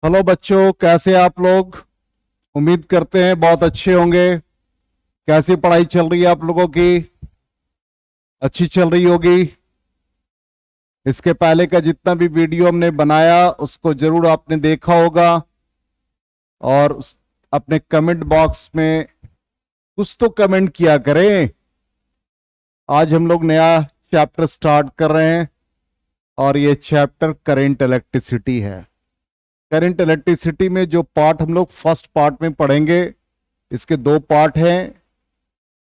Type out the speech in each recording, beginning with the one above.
Hello बच्चों, कैसे आप लोग। उम्मीद करते हैं बहुत अच्छे होंगे। कैसी पढ़ाई चल रही है आप लोगों की? अच्छी चल रही होगी। इसके पहले का जितना भी वीडियो हमने बनाया उसको जरूर आपने देखा होगा। और अपने कमेंट बॉक्स में कुछ तो कमेंट किया करें। आज हम लोग नया चैप्टर स्टार्ट कर रहे हैं और ये चैप्टर करंट इलेक्ट्रिसिटी है। करंट इलेक्ट्रिसिटी में जो पार्ट हम लोग फर्स्ट पार्ट में पढ़ेंगे, इसके दो पार्ट हैं।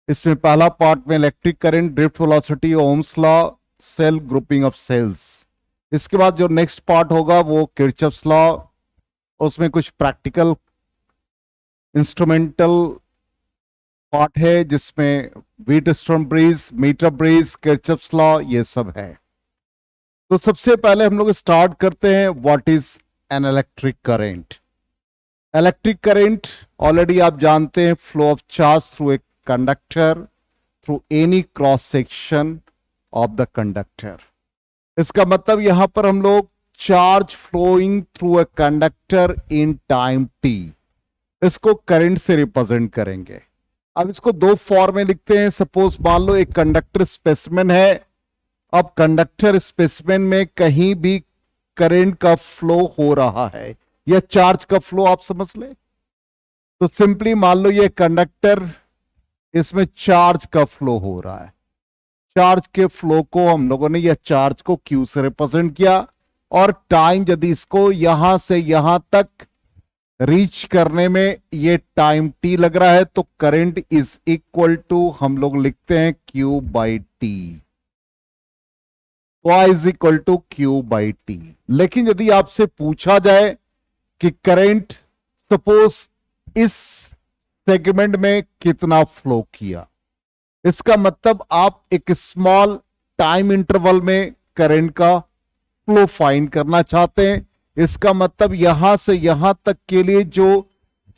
इसमें पहला पार्ट में electric current, drift velocity, Ohm's law, cell, grouping of cells. इसके बाद जो नेक्स्ट पार्ट होगा वो किरचॉफ्स लॉ। उसमें कुछ प्रैक्टिकल इंस्ट्रूमेंटल पार्ट है जिसमें Wheatstone bridge, meter bridge, Kirchhoff's law, ये सब है। तो सबसे पहले हम लोग स्टार्ट करते हैं, what is an electric current. Electric current already आप जानते हैं, flow of charge through a conductor through any cross section of the conductor. इसका मतलब यहां पर हम लोग charge flowing through a conductor in time T, इसको करंट से रिप्रेजेंट करेंगे। अब इसको दो फॉर्म में लिखते हैं। सपोज मान लो एक कंडक्टर स्पेसिमेन है। अब कंडक्टर स्पेसिमेन में कहीं भी करंट का फ्लो हो रहा है या चार्ज का फ्लो, आप समझ ले। तो सिंपली मान लो ये कंडक्टर, इसमें चार्ज का फ्लो हो रहा है। चार्ज के फ्लो को हम लोगों ने या चार्ज को क्यू से रिप्रेजेंट किया। और टाइम, यदि इसको यहां से यहां तक रीच करने में ये टाइम टी लग रहा है, तो करंट इज इक्वल टू हम लोग लिखते हैं Q by T. Y is equal to Q by T. लेकिन यदि आपसे पूछा जाए कि करंट सपोज इस सेगमेंट में कितना फ्लो किया, इसका मतलब आप एक स्मॉल टाइम इंटरवल में करंट का फ्लो फाइंड करना चाहते हैं। इसका मतलब यहां से यहां तक के लिए जो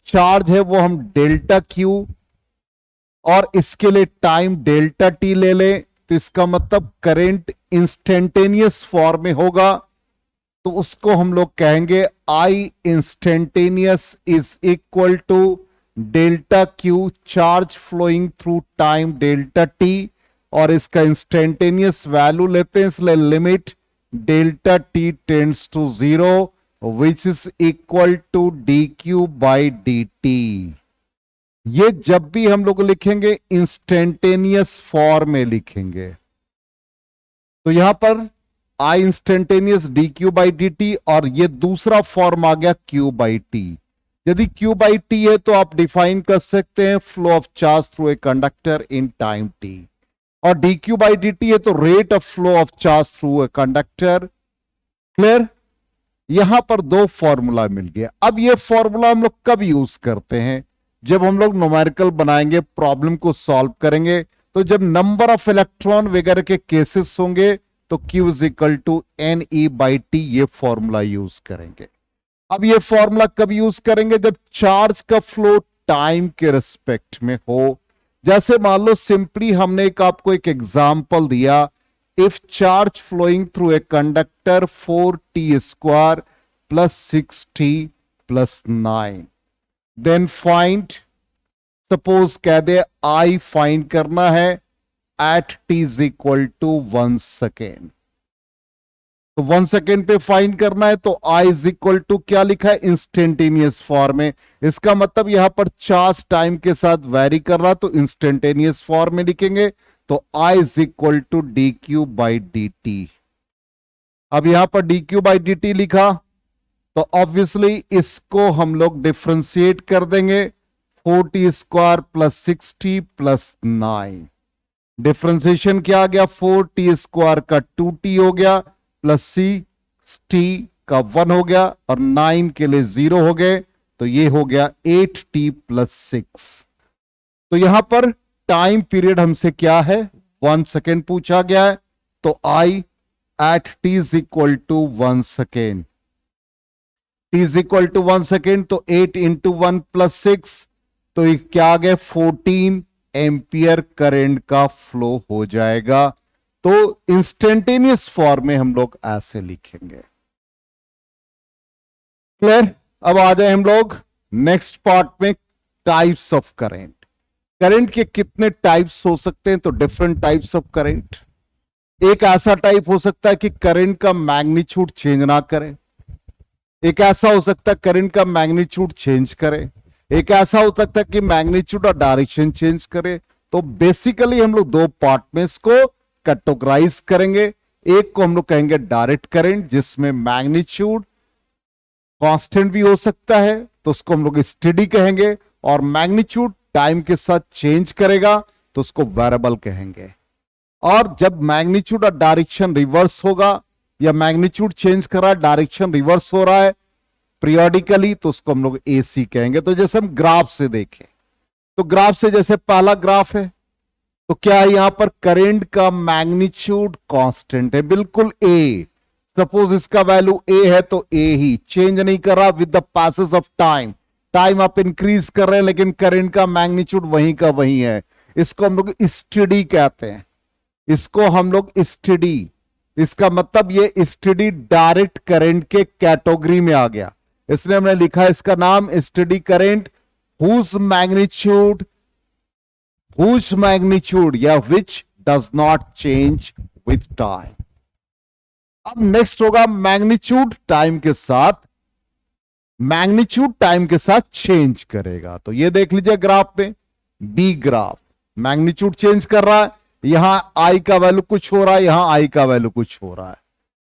चार्ज है वो हम डेल्टा क्यू, और इसके लिए टाइम डेल्टा टी ले लें, तो इसका मतलब करंट इंस्टेंटेनियस फॉर्म में होगा। तो उसको हम लोग कहेंगे I instantaneous is equal to delta Q, charge flowing through time delta T. और इसका इंस्टेंटेनियस वैल्यू लेते हैं, इसलिए limit delta T tends to 0 which is equal to D Q by D T. ये जब भी हम लोग लिखेंगे इंस्टेंटेनियस फॉर्म में लिखेंगे। तो यहां पर I instantaneous D Q by D T, और ये दूसरा फॉर्म आ गया क्यू बाई टी। यदि क्यू बाई टी है तो आप डिफाइन कर सकते हैं flow of charge through a conductor in time T. और D Q by D T है तो rate of flow of charge through a conductor. Clear? यहां पर दो फॉर्मूला मिल गया। अब ये फॉर्मूला हम लोग कब यूज करते हैं? जब हम लोग न्यूमेरिकल बनाएंगे, प्रॉब्लम को सॉल्व करेंगे, तो जब नंबर ऑफ इलेक्ट्रॉन वगैरह के केसेस होंगे तो Q is equal to N E by T, ये फॉर्मूला यूज करेंगे। अब ये फॉर्मूला कब यूज करेंगे? जब चार्ज का फ्लो टाइम के रिस्पेक्ट में हो। जैसे मान लो सिंपली हमने आपको एक एग्जाम्पल दिया, if charge flowing through a conductor 4t square plus 6t plus 9, then find, suppose कह दे आई फाइंड करना है at T is equal to 1 second. तो 1 सेकेंड पे फाइंड करना है, तो आई इज इक्वल टू क्या लिखा है? इंस्टेंटेनियस फॉर्म में। इसका मतलब यहां पर चार्ज टाइम के साथ वेरी कर रहा, तो इंस्टेंटेनियस फॉर्म में लिखेंगे। तो I is equal to D Q by D T. अब यहां पर D Q by D T लिखा, तो ऑब्वियसली इसको हम लोग डिफ्रेंशिएट कर देंगे। 4t square plus 6t plus 9, differentiation क्या आ गया? 4t स्क्वायर का 2t हो गया, प्लस 6t का 1 हो गया, और 9 के लिए 0 हो गए, तो ये हो गया 8t प्लस 6। तो यहां पर टाइम पीरियड हमसे क्या है? 1 सेकेंड पूछा गया है। तो I at T is equal to 1 second, T is equal to 1 second, तो 8 इंटू 1 प्लस 6, तो ये क्या आ गया? 14 एम्पियर करंट का फ्लो हो जाएगा। तो इंस्टेंटेनियस फॉर्म में हम लोग ऐसे लिखेंगे। क्लियर? अब आ जाए हम लोग नेक्स्ट पार्ट में, टाइप्स ऑफ करंट। करंट के कितने टाइप्स हो सकते हैं? तो डिफरेंट टाइप्स ऑफ करंट। एक ऐसा टाइप हो सकता है कि करंट का मैग्नीट्यूड चेंज ना करे, एक ऐसा हो सकता है करंट का मैग्नीट्यूड चेंज करे, एक ऐसा हो सकता है कि मैग्नीट्यूड और डायरेक्शन चेंज करे। तो बेसिकली हम लोग दो पार्ट में इसको कैटेगराइज करेंगे। एक को हम लोग कहेंगे डायरेक्ट करंट, जिसमें मैग्नीट्यूड कांस्टेंट भी हो सकता है, तो उसको हम लोग स्टेडी कहेंगे, और मैग्नीट्यूड टाइम के साथ चेंज करेगा तो उसको वेरिएबल कहेंगे। और जब मैग्नीट्यूड और डायरेक्शन रिवर्स होगा, या मैग्नीट्यूड चेंज कर रहा है, डायरेक्शन रिवर्स हो रहा है पीरियोडिकली, तो उसको हम लोग एसी कहेंगे। तो जैसे हम ग्राफ से देखें, तो ग्राफ से जैसे पहला ग्राफ है, तो क्या है यहां पर करंट का मैग्नीट्यूड कांस्टेंट है, बिल्कुल ए। सपोज इसका वैल्यू ए है तो ए ही, चेंज नहीं कर रहा with the passes of time. Time आप इंक्रीज कर रहे हैं लेकिन करंट का मैग्नीट्यूड वहीं का वहीं है। इसको हम लोग स्टेडी कहते हैं, इसको हम लोग स्टेडी, इसका मतलब ये स्टेडी डायरेक्ट करंट के कैटेगरी में आ गया, इसलिए हमने लिखा इसका नाम स्टेडी करंट, हुज मैग्नीट्यूड या which does not change with time. अब नेक्स्ट होगा मैग्नीट्यूड टाइम के साथ, मैग्नीट्यूड टाइम के साथ चेंज करेगा। तो ये देख लीजिए ग्राफ में, बी ग्राफ, मैग्नीट्यूड चेंज कर रहा है, यहां आई का वैल्यू कुछ हो रहा है, यहां आई का वैल्यू कुछ हो रहा है।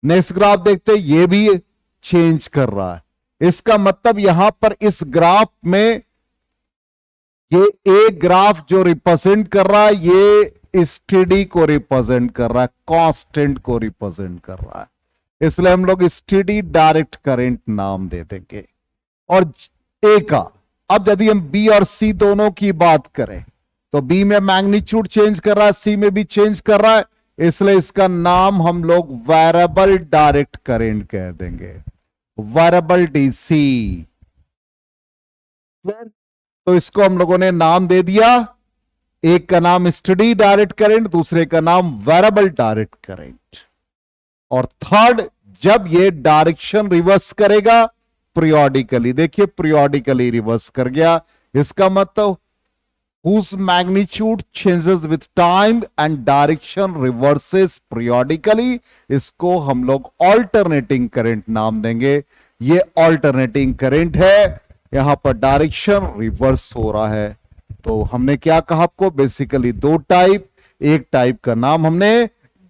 नेक्स्ट ग्राफ देखते हैं, ये भी चेंज कर रहा है। इसका मतलब यहां पर इस ग्राफ में ये ए ग्राफ जो रिप्रेजेंट कर रहा है, ये स्टेडी को रिप्रेजेंट कर रहा है, कांस्टेंट को रिप्रेजेंट कर रहा है, इसलिए हम लोग स्टेडी डायरेक्ट करंट नाम दे देंगे। और ए का, अब यदि हम बी और सी दोनों की बात करें, तो बी में मैग्नीट्यूड चेंज कर रहा है, सी में भी चेंज कर रहा है, इसलिए इसका नाम हम लोग वेरिएबल डायरेक्ट करंट कह देंगे, वेरिएबल डीसी। तो इसको हम लोगों ने नाम दे दिया, एक का नाम स्टेडी डायरेक्ट करंट, दूसरे का नाम वेरिएबल डायरेक्ट करंट। और थर्ड, जब ये डायरेक्शन रिवर्स करेगा पीरियोडिकली, देखिए पीरियोडिकली रिवर्स कर गया, इसका मतलब whose magnitude changes with time and direction reverses periodically, इसको हम लोग alternating current नाम देंगे। ये alternating current है, यहां पर डायरेक्शन रिवर्स हो रहा है। तो हमने क्या कहा आपको, बेसिकली दो टाइप, एक टाइप का नाम हमने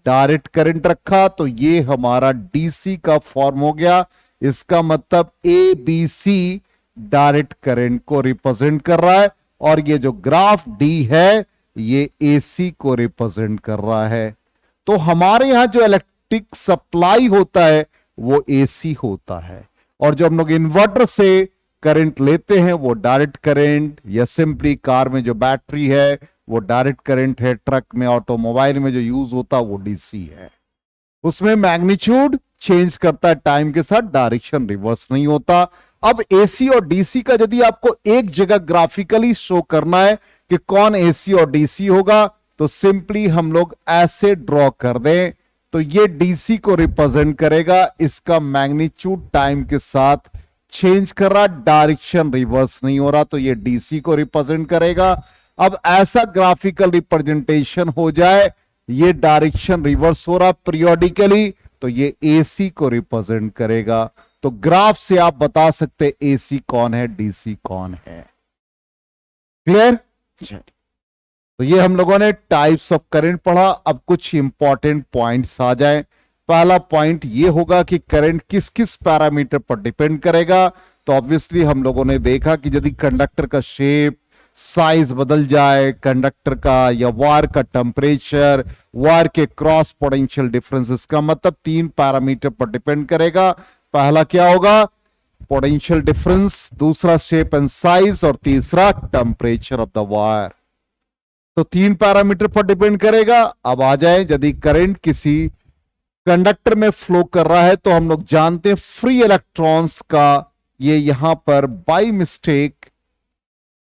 डायरेक्ट करंट रखा, तो ये हमारा डीसी का फॉर्म हो गया। इसका मतलब A B C direct current को रिप्रेजेंट कर रहा है, और ये जो ग्राफ डी है ये एसी को रिप्रेजेंट कर रहा है। तो हमारे यहां जो इलेक्ट्रिक सप्लाई होता है वो एसी होता है, और जो हम लोग इन्वर्टर से करंट लेते हैं वो डायरेक्ट करंट, या सिंपली कार में जो बैटरी है वो डायरेक्ट करंट है, ट्रक में ऑटोमोबाइल में जो यूज होता है वो डीसी है। उसमें मैग्नीट्यूड चेंज करता है टाइम के साथ, डायरेक्शन रिवर्स नहीं होता। अब एसी और डीसी का यदि आपको एक जगह ग्राफिकली शो करना है कि कौन एसी और डीसी होगा, तो सिंपली हम लोग ऐसे ड्रॉ कर दें, तो ये डीसी को रिप्रेजेंट करेगा, इसका मैग्नीट्यूड टाइम के साथ चेंज कर रहा, डायरेक्शन रिवर्स नहीं हो रहा, तो ये डीसी को रिप्रेजेंट करेगा। अब ऐसा ग्राफिकल रिप्रेजेंटेशन हो जाए, ये डायरेक्शन रिवर्स हो रहा पीरियोडिकली, तो ये एसी को रिप्रेजेंट करेगा। तो ग्राफ से आप बता सकते एसी कौन है, डीसी कौन है। क्लियर? तो ये हम लोगों ने टाइप्स ऑफ करंट पढ़ा। अब कुछ इंपॉर्टेंट पॉइंट्स आ जाए। पहला पॉइंट ये होगा कि करंट किस किस पैरामीटर पर डिपेंड करेगा। तो ऑब्वियसली हम लोगों ने देखा कि यदि कंडक्टर का शेप, साइज बदल जाए, कंडक्टर का या वायर का टेम्परेचर, वायर के क्रॉस पोटेंशियल डिफरेंस, इसका मतलब 3 पैरामीटर पर डिपेंड करेगा। पहला क्या होगा, पोटेंशियल डिफरेंस, दूसरा शेप एंड साइज, और तीसरा टेम्परेचर ऑफ द वायर। तो 3 पैरामीटर पर डिपेंड करेगा। अब आ जाए, यदि करंट किसी कंडक्टर में फ्लो कर रहा है तो हम लोग जानते हैं फ्री इलेक्ट्रॉन्स का, ये यहां पर बाय मिस्टेक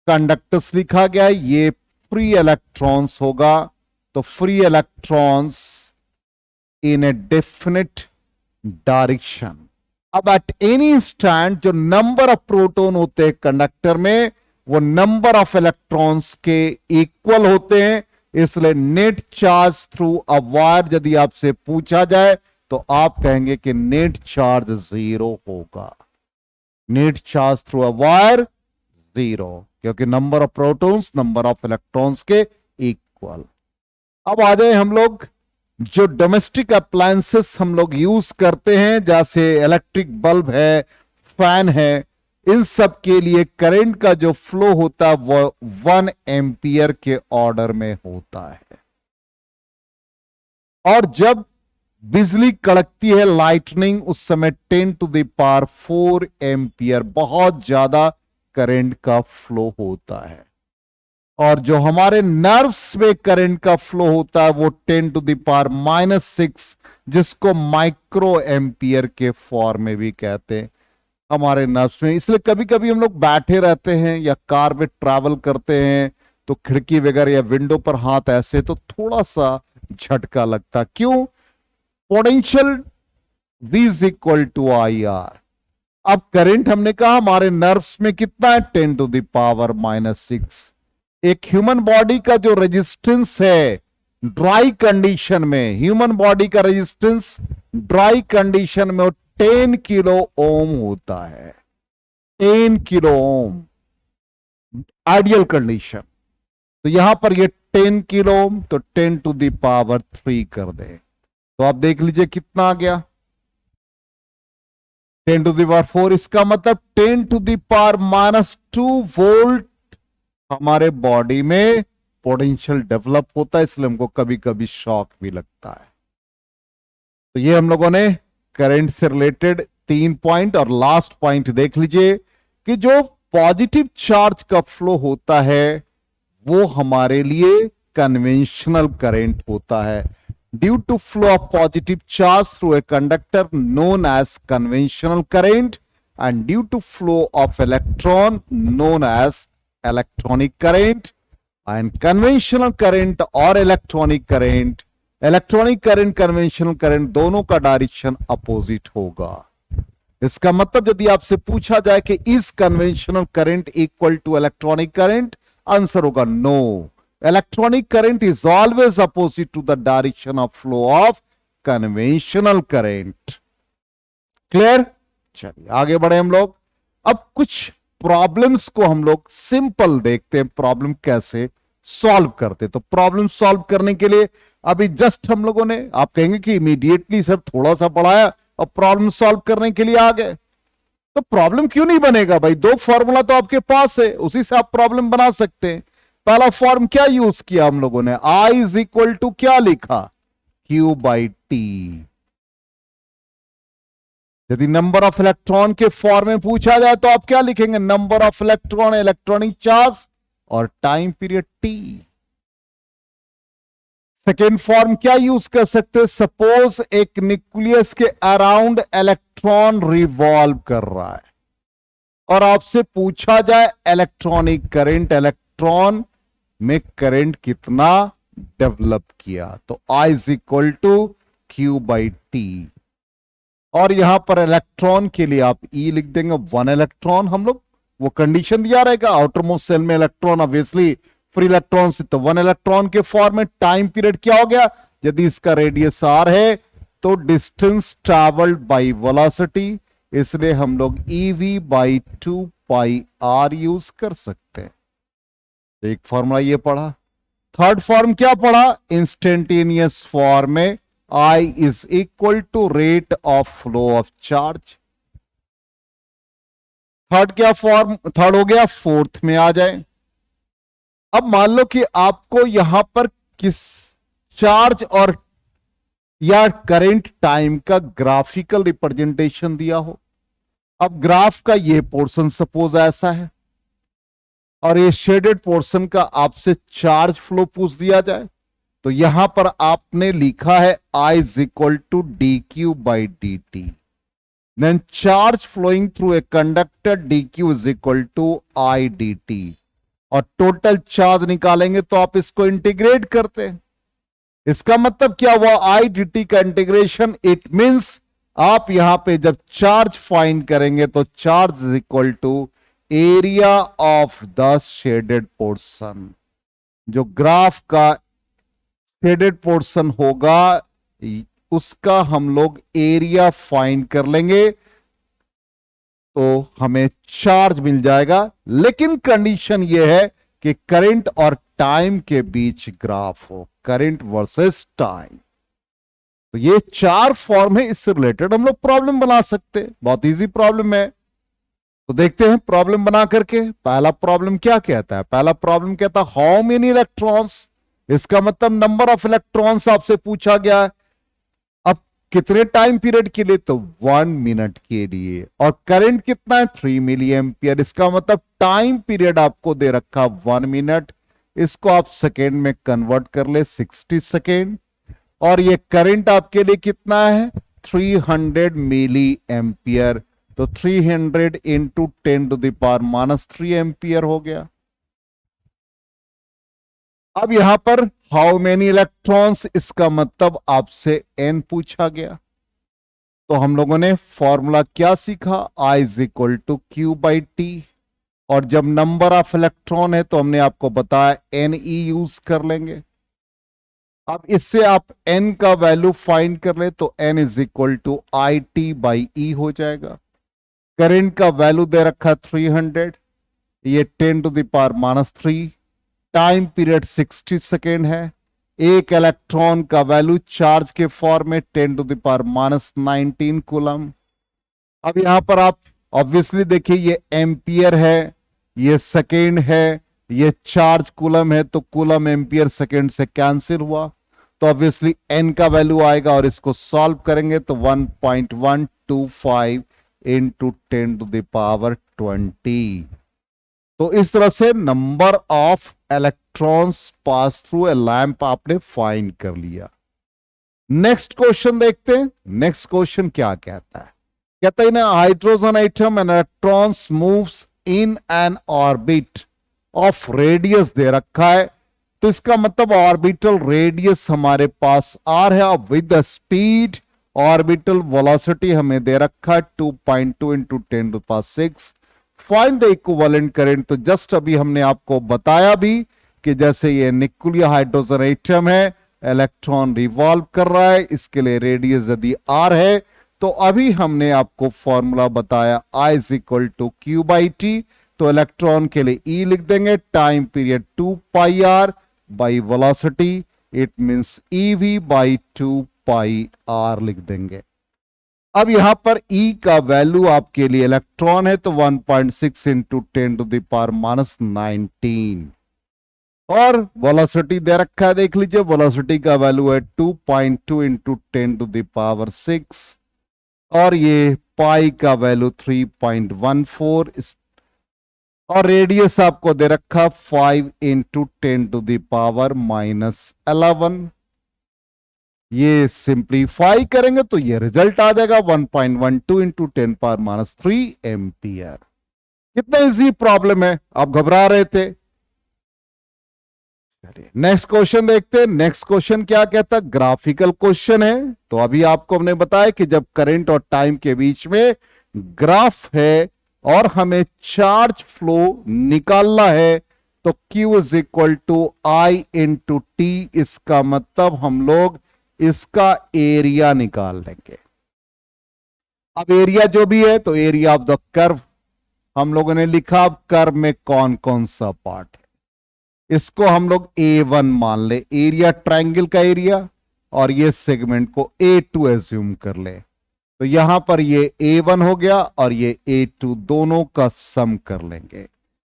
कंडक्टर्स लिखा गया है, ये फ्री इलेक्ट्रॉन्स होगा। तो free electrons in a definite direction, अब एट एनी इंस्टेंट जो नंबर ऑफ प्रोटॉन होते हैं कंडक्टर में वो नंबर ऑफ इलेक्ट्रॉन्स के इक्वल होते हैं, इसलिए net charge through a wire यदि आपसे पूछा जाए तो आप कहेंगे कि नेट चार्ज 0 होगा। Net charge through a wire 0, क्योंकि number of protons number of electrons के इक्वल। अब आ जाए हम लोग जो डोमेस्टिक अप्लायंसेस हम लोग यूज करते हैं, जैसे इलेक्ट्रिक बल्ब है, फैन है, इन सब के लिए करंट का जो फ्लो होता है वो 1 एम्पियर के ऑर्डर में होता है। और जब बिजली कड़कती है लाइटनिंग, उस समय 10 टू द पावर 4 एम्पियर बहुत ज्यादा करंट का फ्लो होता है। और जो हमारे नर्व्स में करंट का फ्लो होता है वो 10 टू द पावर -6, जिसको माइक्रो एम्पियर के फॉर्म में भी कहते हैं हमारे नर्व्स में। इसलिए कभी कभी हम लोग बैठे रहते हैं या कार में ट्रैवल करते हैं तो खिड़की वगैरह या विंडो पर हाथ ऐसे तो थोड़ा सा झटका लगता। क्यों? Potential V is equal to IR। अब करंट हमने कहा हमारे नर्व्स में कितना है, 10 टू द पावर -6। एक ह्यूमन बॉडी का जो रेजिस्टेंस है ड्राई कंडीशन में, ह्यूमन बॉडी का रेजिस्टेंस ड्राई कंडीशन में 10 किलो ओम होता है। 10 किलो ओम आइडियल कंडीशन। तो यहां पर ये 10 किलो ओम, तो 10 टू द पावर 3 कर दे तो आप देख लीजिए कितना आ गया, 10 टू द पावर 4। इसका मतलब 10 टू द पावर -2 वोल्ट हमारे बॉडी में पोटेंशियल डेवलप होता है, इसलिए हमको कभी कभी शॉक भी लगता है। तो ये हम लोगों ने करंट से रिलेटेड 3 पॉइंट। और लास्ट पॉइंट देख लीजिए कि जो पॉजिटिव चार्ज का फ्लो होता है वो हमारे लिए कन्वेंशनल करंट होता है। Due to flow of positive charge through a conductor known as conventional current, and due to flow of electron known as electronic current. And conventional current और electronic current, conventional current दोनों का direction opposite होगा। इसका मतलब यदि आपसे पूछा जाए कि is conventional current equal to electronic current, answer होगा no. Electronic current is always opposite to the direction of flow of conventional current. Clear? चलिए आगे बढ़े हम लोग। अब कुछ प्रॉब्लम्स को हम लोग सिंपल देखते हैं, प्रॉब्लम कैसे सॉल्व करते। तो प्रॉब्लम सॉल्व करने के लिए अभी जस्ट हम लोगों ने, आप कहेंगे कि इमीडिएटली सर थोड़ा सा पढ़ाया और प्रॉब्लम सॉल्व करने के लिए आ गए, तो प्रॉब्लम क्यों नहीं बनेगा भाई? 2 फॉर्मूला तो आपके पास है, उसी से आप प्रॉब्लम बना सकते हैं। पहला फॉर्म क्या यूज किया हम लोगों ने, I इज इक्वल टू क्या लिखा, Q/T। यदि नंबर ऑफ इलेक्ट्रॉन के फॉर्म में पूछा जाए तो आप क्या लिखेंगे, number of electron, electronic charge और time period T। Second form क्या यूज कर सकते हैं, सपोज एक न्यूक्लियस के अराउंड इलेक्ट्रॉन रिवॉल्व कर रहा है और आपसे पूछा जाए इलेक्ट्रॉनिक करंट, इलेक्ट्रॉन में करंट कितना डेवलप किया, तो I is equal to Q/T। और यहां पर इलेक्ट्रॉन के लिए आप E लिख देंगे, 1 इलेक्ट्रॉन। हम लोग वो कंडीशन दिया रहेगा आउटर मोस्ट सेल में इलेक्ट्रॉन ऑब्वियसली फ्री इलेक्ट्रॉन से, तो 1 इलेक्ट्रॉन के फॉर्म में। टाइम पीरियड क्या हो गया, यदि इसका रेडियस r है तो डिस्टेंस ट्रैवल्ड बाय वेलोसिटी, इसलिए हम लोग EV/2πr यूज कर सकते हैं। एक फॉर्मूला ये पढ़ा। थर्ड फॉर्म क्या पढ़ा, इंस्टेंटेनियस फॉर्म में I is equal to rate of flow of charge. Third क्या फॉर्म, थर्ड हो गया। फोर्थ में आ जाए। अब मान लो कि आपको यहां पर किस चार्ज और या करंट टाइम का ग्राफिकल रिप्रेजेंटेशन दिया हो। अब ग्राफ का ये पोर्शन सपोज ऐसा है और ये शेडेड पोर्शन का आपसे चार्ज फ्लो पूछ दिया जाए, तो यहां पर आपने लिखा है I is equal to dQ/dt। Then charge flowing through a conductor dQ is equal to I dt। और टोटल चार्ज निकालेंगे तो आप इसको इंटीग्रेट करते हैं। इसका मतलब क्या हुआ, I dt का इंटीग्रेशन, इट मींस आप यहां पे जब चार्ज फाइंड करेंगे तो charge is equal to area of the shaded portion. जो ग्राफ का शेडेड पोर्शन होगा उसका हम लोग एरिया फाइंड कर लेंगे तो हमें चार्ज मिल जाएगा। लेकिन कंडीशन यह है कि करंट और टाइम के बीच ग्राफ हो, करंट वर्सेस टाइम। तो ये चार फॉर्म है, इससे रिलेटेड हम लोग प्रॉब्लम बना सकते हैं। बहुत इजी प्रॉब्लम है। तो देखते हैं प्रॉब्लम बना करके। पहला प्रॉब्लम क्या कहता है? पहला प्रॉब्लम कहता है हाउ मेनी इलेक्ट्रॉन्स। इसका मतलब नंबर ऑफ इलेक्ट्रॉन्स आपसे पूछा गया है। अब कितने टाइम पीरियड के लिए? तो 1 मिनट के लिए। और करंट कितना है? 3 मिली एम्पियर। इसका मतलब टाइम पीरियड आपको दे रखा 1 मिनट। इसको आप सेकेंड में कन्वर्ट कर ले, 60 सेकेंड। और ये करंट आपके लिए कितना है? 300 मिली एम्पियर। तो 300 इंटू 10⁻³ एम्पियर हो गया। अब यहां पर हाउ मेनी इलेक्ट्रॉन्स, इसका मतलब आपसे n पूछा गया। तो हम लोगों ने फॉर्मूला क्या सीखा? I is equal to Q/T। और जब नंबर ऑफ इलेक्ट्रॉन है तो हमने आपको बताया Ne यूज कर लेंगे। अब इससे आप n का वैल्यू फाइंड कर ले तो n is equal to IT/E हो जाएगा। करंट का वैल्यू दे रखा 300, ये 10⁻³ टाइम पीरियड 60 सेकेंड है। एक इलेक्ट्रॉन का वैल्यू चार्ज के फॉर्म में 10⁻19 कूलम। अब यहां पर आप ऑब्वियसली देखिए ये एम्पियर है, ये सेकेंड है, ये चार्ज कूलम है। तो कूलम एम्पियर सेकेंड से कैंसिल हुआ, तो ऑब्वियसली n का वैल्यू आएगा। और इसको सॉल्व करेंगे तो 1.125 इंटू 10⁻20। तो इस तरह से number of electrons pass through a lamp आपने फाइंड कर लिया। नेक्स्ट क्वेश्चन देखते हैं। नेक्स्ट क्वेश्चन क्या कहता है? कहता है ना hydrogen atom and electrons moves in an orbit of radius दे रखा है। तो इसका मतलब ऑर्बिटल रेडियस हमारे पास r है। अब with the speed orbital velocity हमें दे रखा है 2.2 into 10⁶। Find the equivalent current. तो जस्ट अभी हमने आपको बताया भी कि जैसे ये न्यूक्लियर हाइड्रोजन एटम है, इलेक्ट्रॉन रिवॉल्व कर रहा है, इसके लिए रेडियस यदि r है तो अभी हमने आपको फॉर्मूला बताया I is equal to Q/T। तो इलेक्ट्रॉन के लिए E लिख देंगे, time period 2πr by velocity, it means EV/2πr लिख देंगे। अब यहां पर E का वैल्यू आपके लिए इलेक्ट्रॉन है तो 1.6 इंटू 10⁻19 और वेलोसिटी दे रखा है। देख लीजिए वेलोसिटी का वैल्यू है 2.2 इंटू 10⁶ और ये पाई का वैल्यू 3.14 और रेडियस आपको दे रखा 5 इंटू 10⁻11। ये सिंप्लीफाई करेंगे तो ये रिजल्ट आ जाएगा 1.12 इंटू 10⁻³ एम्पियर। कितना इजी प्रॉब्लम है, आप घबरा रहे थे। नेक्स्ट क्वेश्चन देखते हैं। नेक्स्ट क्वेश्चन क्या कहता है? ग्राफिकल क्वेश्चन है। तो अभी आपको हमने बताया कि जब करंट और टाइम के बीच में ग्राफ है और हमें चार्ज फ्लो निकालना है तो Q is equal to I into T। इसका मतलब हम लोग इसका एरिया निकाल लेंगे। अब एरिया जो भी है तो एरिया ऑफ द कर्व हम लोगों ने लिखा। अब कर्व में कौन कौन सा पार्ट है इसको हम लोग A1 मान ले, एरिया ट्रायंगल का एरिया, और ये सेगमेंट को A2 एज्यूम कर ले। तो यहां पर ये A1 हो गया और ये A2, दोनों का सम कर लेंगे।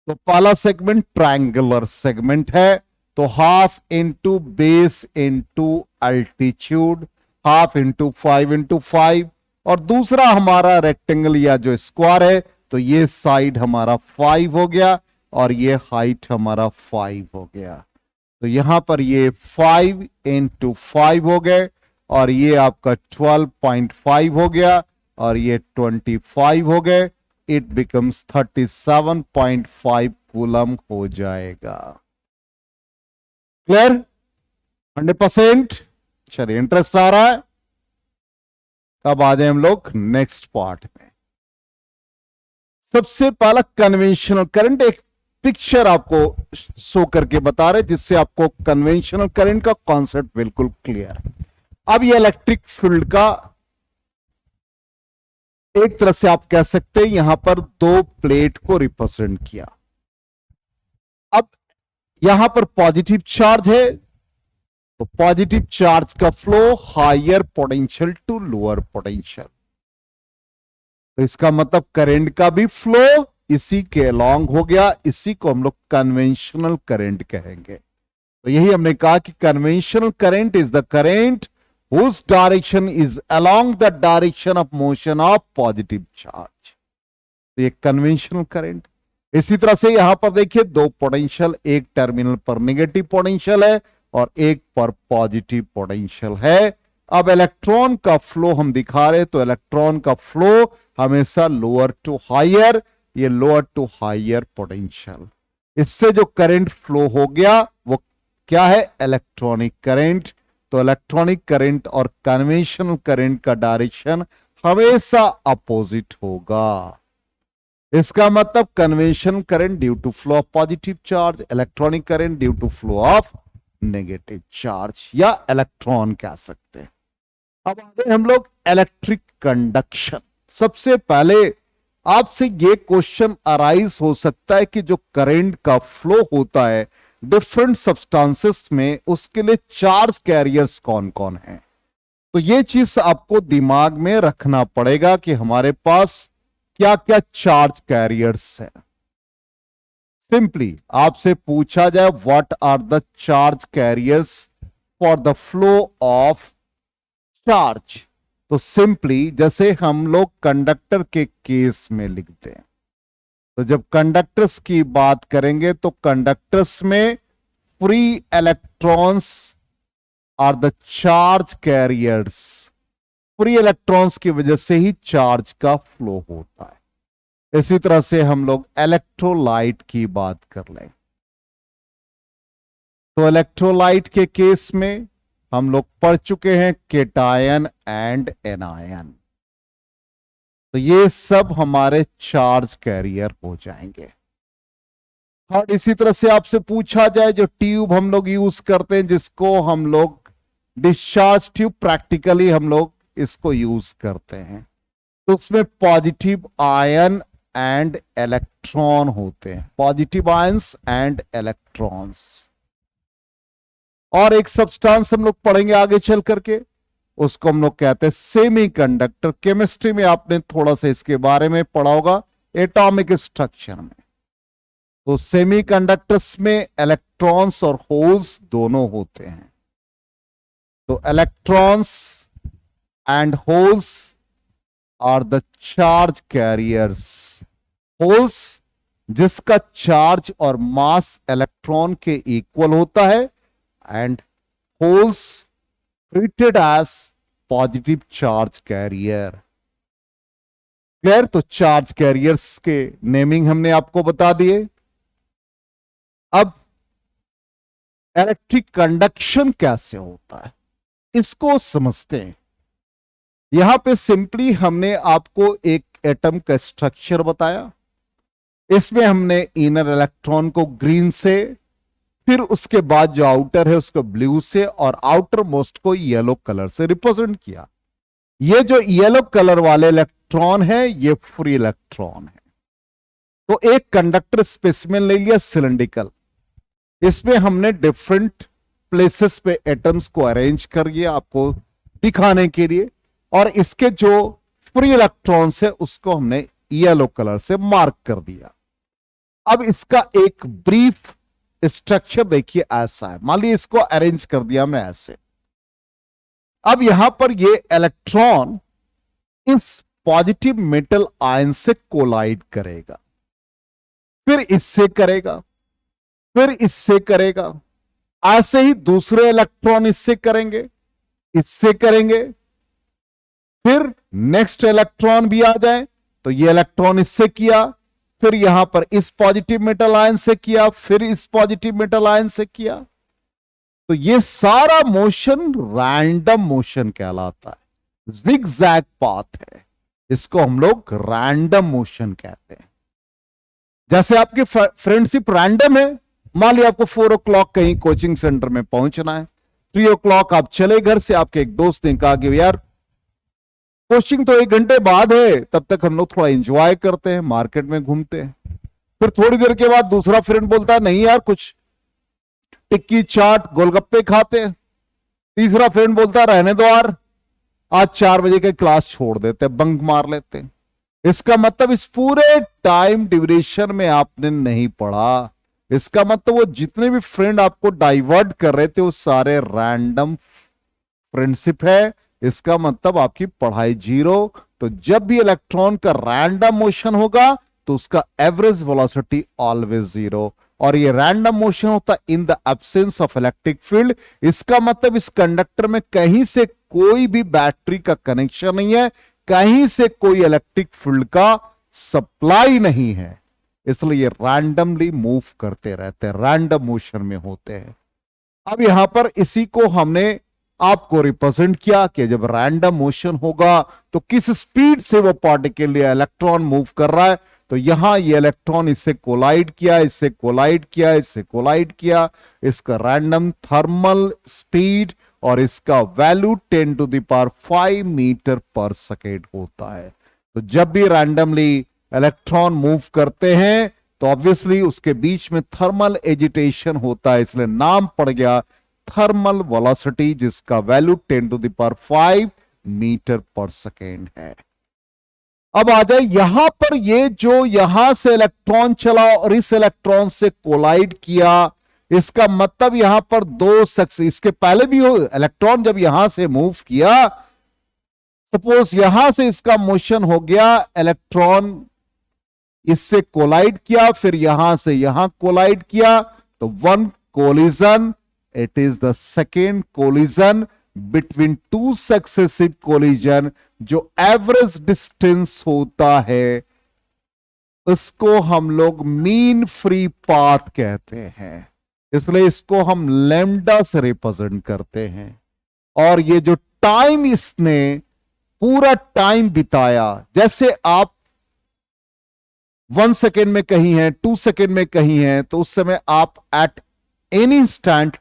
तो पहला सेगमेंट ट्रायंगुलर सेगमेंट है तो half into base into altitude, half into 5 into 5। और दूसरा हमारा रेक्टेंगल या जो स्क्वायर है तो ये साइड हमारा 5 हो गया और ये हाइट हमारा 5 हो गया। तो यहां पर ये 5 इंटू 5 हो गए और ये आपका 12.5 हो गया और ये 25 हो गए। इट बिकम्स 37.5 कूलम हो जाएगा। क्लियर? 100%? चलिए, इंटरेस्ट आ रहा है? अब आ जाए हम लोग नेक्स्ट पार्ट में। सबसे पहला कन्वेंशनल करंट, एक पिक्चर आपको शो करके बता रहे जिससे आपको कन्वेंशनल करंट का कॉन्सेप्ट बिल्कुल क्लियर है। अब ये इलेक्ट्रिक फील्ड का एक तरह से आप कह सकते हैं यहां पर दो प्लेट को रिप्रेजेंट किया। अब यहां पर पॉजिटिव चार्ज है तो पॉजिटिव चार्ज का flow higher potential to lower potential, तो इसका मतलब करंट का भी फ्लो इसी के अलोंग हो गया। इसी को हम लोग कन्वेंशनल करंट कहेंगे। तो यही हमने कहा कि conventional current is the current whose direction is along the direction of motion of positive charge। तो ये कन्वेंशनल करंट। इसी तरह से यहां पर देखिए दो पोटेंशियल, एक टर्मिनल पर नेगेटिव पोटेंशियल है और एक पर पॉजिटिव पोटेंशियल है। अब इलेक्ट्रॉन का फ्लो हम दिखा रहे, तो इलेक्ट्रॉन का फ्लो हमेशा लोअर टू हायर, ये लोअर टू हायर पोटेंशियल। इससे जो करंट फ्लो हो गया वो क्या है, इलेक्ट्रॉनिक करंट। तो इलेक्ट्रॉनिक करंट और कन्वेंशनल करंट का डायरेक्शन हमेशा अपोजिट होगा। इसका मतलब conventional current due to flow of positive charge, electronic current due to flow of negative charge या इलेक्ट्रॉन कह सकते हैं। अब आगे हम लोग इलेक्ट्रिक कंडक्शन। सबसे पहले आपसे ये क्वेश्चन अराइज हो सकता है कि जो करंट का फ्लो होता है डिफरेंट सब्सटेंसेस में, उसके लिए चार्ज कैरियर्स कौन कौन हैं। तो ये चीज आपको दिमाग में रखना पड़ेगा कि हमारे पास क्या क्या चार्ज कैरियर्स हैं। सिंपली आपसे पूछा जाए what are the charge carriers for the flow of charge, तो सिंपली जैसे हम लोग कंडक्टर के केस में लिखते हैं, तो जब कंडक्टर्स की बात करेंगे तो कंडक्टर्स में free electrons are the charge carriers. Free electrons की वजह से ही चार्ज का फ्लो होता है। इसी तरह से हम लोग इलेक्ट्रोलाइट की बात कर लें, तो इलेक्ट्रोलाइट के केस में हम लोग पढ़ चुके हैं केटायन एंड एनायन, तो ये सब हमारे चार्ज कैरियर हो जाएंगे। और इसी तरह से आपसे पूछा जाए जो ट्यूब हम लोग यूज करते हैं, जिसको हम लोग डिस्चार्ज ट्यूब, प्रैक्टिकली हम लोग इसको यूज करते हैं, तो उसमें पॉजिटिव आयन एंड इलेक्ट्रॉन होते हैं, पॉजिटिव आयंस एंड इलेक्ट्रॉन्स। और एक सब्सटेंस हम लोग पढ़ेंगे आगे चल करके, उसको हम लोग कहते हैं सेमीकंडक्टर। केमिस्ट्री में आपने थोड़ा सा इसके बारे में पढ़ा होगा एटॉमिक स्ट्रक्चर में। तो सेमीकंडक्टर्स में इलेक्ट्रॉन्स और होल्स दोनों होते हैं। तो electrons and holes are the charge carriers. Holes जिसका चार्ज और मास इलेक्ट्रॉन के इक्वल होता है, and holes treated as positive charge carrier. Clear? तो चार्ज कैरियर्स के नेमिंग हमने आपको बता दिए। अब इलेक्ट्रिक कंडक्शन कैसे होता है इसको समझते हैं। यहां पे सिंपली हमने आपको एक एटम का स्ट्रक्चर बताया, इसमें हमने इनर इलेक्ट्रॉन को ग्रीन से, फिर उसके बाद जो आउटर है उसको ब्लू से, और आउटर मोस्ट को येलो कलर से रिप्रेजेंट किया। ये जो येलो कलर वाले इलेक्ट्रॉन है ये फ्री इलेक्ट्रॉन है। तो एक कंडक्टर स्पेसिमेन ले लिया सिलेंड्रिकल, इसमें हमने डिफरेंट प्लेसेस पे एटम्स को अरेंज कर दिया आपको दिखाने के लिए, और इसके जो फ्री इलेक्ट्रॉन्स है उसको हमने येलो कलर से मार्क कर दिया। अब इसका एक ब्रीफ स्ट्रक्चर देखिए ऐसा है। मान लीजिए इसको अरेंज कर दिया हमने ऐसे। अब यहां पर ये इलेक्ट्रॉन इस पॉजिटिव मेटल आयन से कोलाइड करेगा, फिर इससे करेगा, फिर इससे करेगा, ऐसे ही दूसरे इलेक्ट्रॉन इससे करेंगे, इससे करेंगे, फिर नेक्स्ट इलेक्ट्रॉन भी आ जाए तो ये इलेक्ट्रॉन इससे किया, फिर यहां पर इस पॉजिटिव मेटल आयन से किया, फिर इस पॉजिटिव मेटल आयन से किया। तो ये सारा मोशन रैंडम मोशन कहलाता है। जिगजैग पाथ है, इसको हम लोग रैंडम मोशन कहते हैं। जैसे आपकी फ्रेंडशिप रैंडम है, मान लिया आपको 4 o'clock कहीं कोचिंग सेंटर में पहुंचना है, 3 o'clock आप चले घर से, आपके एक दोस्त ने कहा कि यार कोचिंग तो 1 घंटे बाद है, तब तक हम लोग थोड़ा एंजॉय करते हैं, मार्केट में घूमते हैं। फिर थोड़ी देर के बाद दूसरा फ्रेंड बोलता है नहीं यार कुछ टिक्की चाट गोलगप्पे खाते हैं। तीसरा फ्रेंड बोलता है रहने दो यार, आज 4 बजे के क्लास छोड़ देते, बंक मार लेते हैं। इसका मतलब इस पूरे टाइम ड्यूरेशन में आपने नहीं पढ़ा। इसका मतलब वो जितने भी फ्रेंड आपको डाइवर्ट कर रहे थे वो सारे रैंडम फ्रेंडशिप है। इसका मतलब आपकी पढ़ाई 0। तो जब भी इलेक्ट्रॉन का रैंडम मोशन होगा तो उसका एवरेज वेलोसिटी ऑलवेज 0, और ये रैंडम मोशन होता in the absence of electric field. इसका मतलब इस कंडक्टर में कहीं से कोई भी बैटरी का कनेक्शन नहीं है, कहीं से कोई इलेक्ट्रिक फील्ड का सप्लाई नहीं है, इसलिए ये रैंडमली मूव करते रहते हैं, रैंडम मोशन में होते हैं। अब यहां पर इसी को हमने आपको रिप्रेजेंट किया कि जब रैंडम मोशन होगा तो किस स्पीड से वो पार्टिकल या इलेक्ट्रॉन मूव कर रहा है। तो यहां ये इलेक्ट्रॉन इससे कोलाइड किया, इससे कोलाइड किया, इससे कोलाइड किया, इसका रैंडम थर्मल स्पीड और इसका वैल्यू 10⁵ मीटर पर सेकेंड होता है। तो जब भी रैंडमली इलेक्ट्रॉन मूव करते हैं तो ऑब्वियसली उसके बीच में थर्मल एजिटेशन होता है, इसलिए नाम पड़ गया थर्मल वेलोसिटी, जिसका वैल्यू 10⁵ मीटर पर सेकेंड है। अब आ जाए यहां पर, ये जो यहां से इलेक्ट्रॉन चला और इस इलेक्ट्रॉन से कोलाइड किया, इसका मतलब यहां पर दो शख्स, इसके पहले भी हो इलेक्ट्रॉन जब यहां से मूव किया, सपोज यहां से इसका मोशन हो गया, इलेक्ट्रॉन इससे कोलाइड किया, फिर यहां से यहां कोलाइड किया, तो one collision, it is the second collision between two successive collision. जो एवरेज डिस्टेंस होता है उसको हम लोग मीन फ्री पाथ कहते हैं, इसलिए इसको हम लैम्डा से रिप्रेजेंट करते हैं। और ये जो टाइम इसने पूरा टाइम बिताया, जैसे आप 1 सेकेंड में कहीं हैं, 2 सेकेंड में कहीं हैं, तो उस समय आप एट एनी इंस्टेंट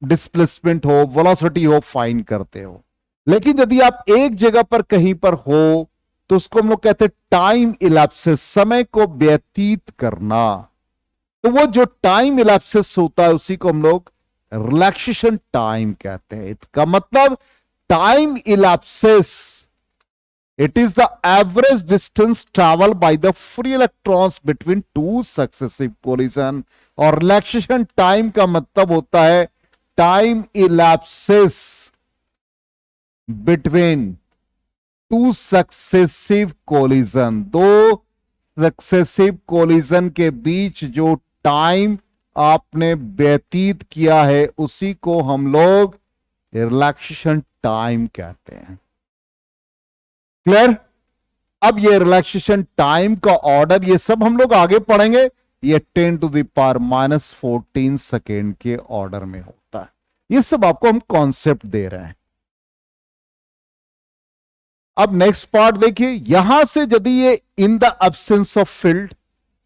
डिस्प्लेसमेंट हो, वेलोसिटी हो, फाइंड करते हो। लेकिन यदि आप एक जगह पर कहीं पर हो तो उसको हम लोग कहते हैं टाइम इलैप्सिस, समय को व्यतीत करना। तो वो जो टाइम इलैप्सिस होता है उसी को हम लोग रिलैक्सेशन टाइम कहते हैं। इसका मतलब time इलैप्सिस, it is the average distance traveled by the free electrons between two successive collision। और relaxation time का मतलब होता है time elapses between two successive collision। दो successive collision के बीच जो टाइम आपने व्यतीत किया है उसी को हम लोग रिलैक्सेशन टाइम कहते हैं। क्लियर? अब ये रिलैक्सेशन टाइम का ऑर्डर, ये सब हम लोग आगे पढ़ेंगे, ये 10⁻⁻14 सेकेंड के ऑर्डर में होता है। ये सब आपको हम कॉन्सेप्ट दे रहे हैं। अब नेक्स्ट पार्ट देखिए, यहां से यदि ये in the absence of field,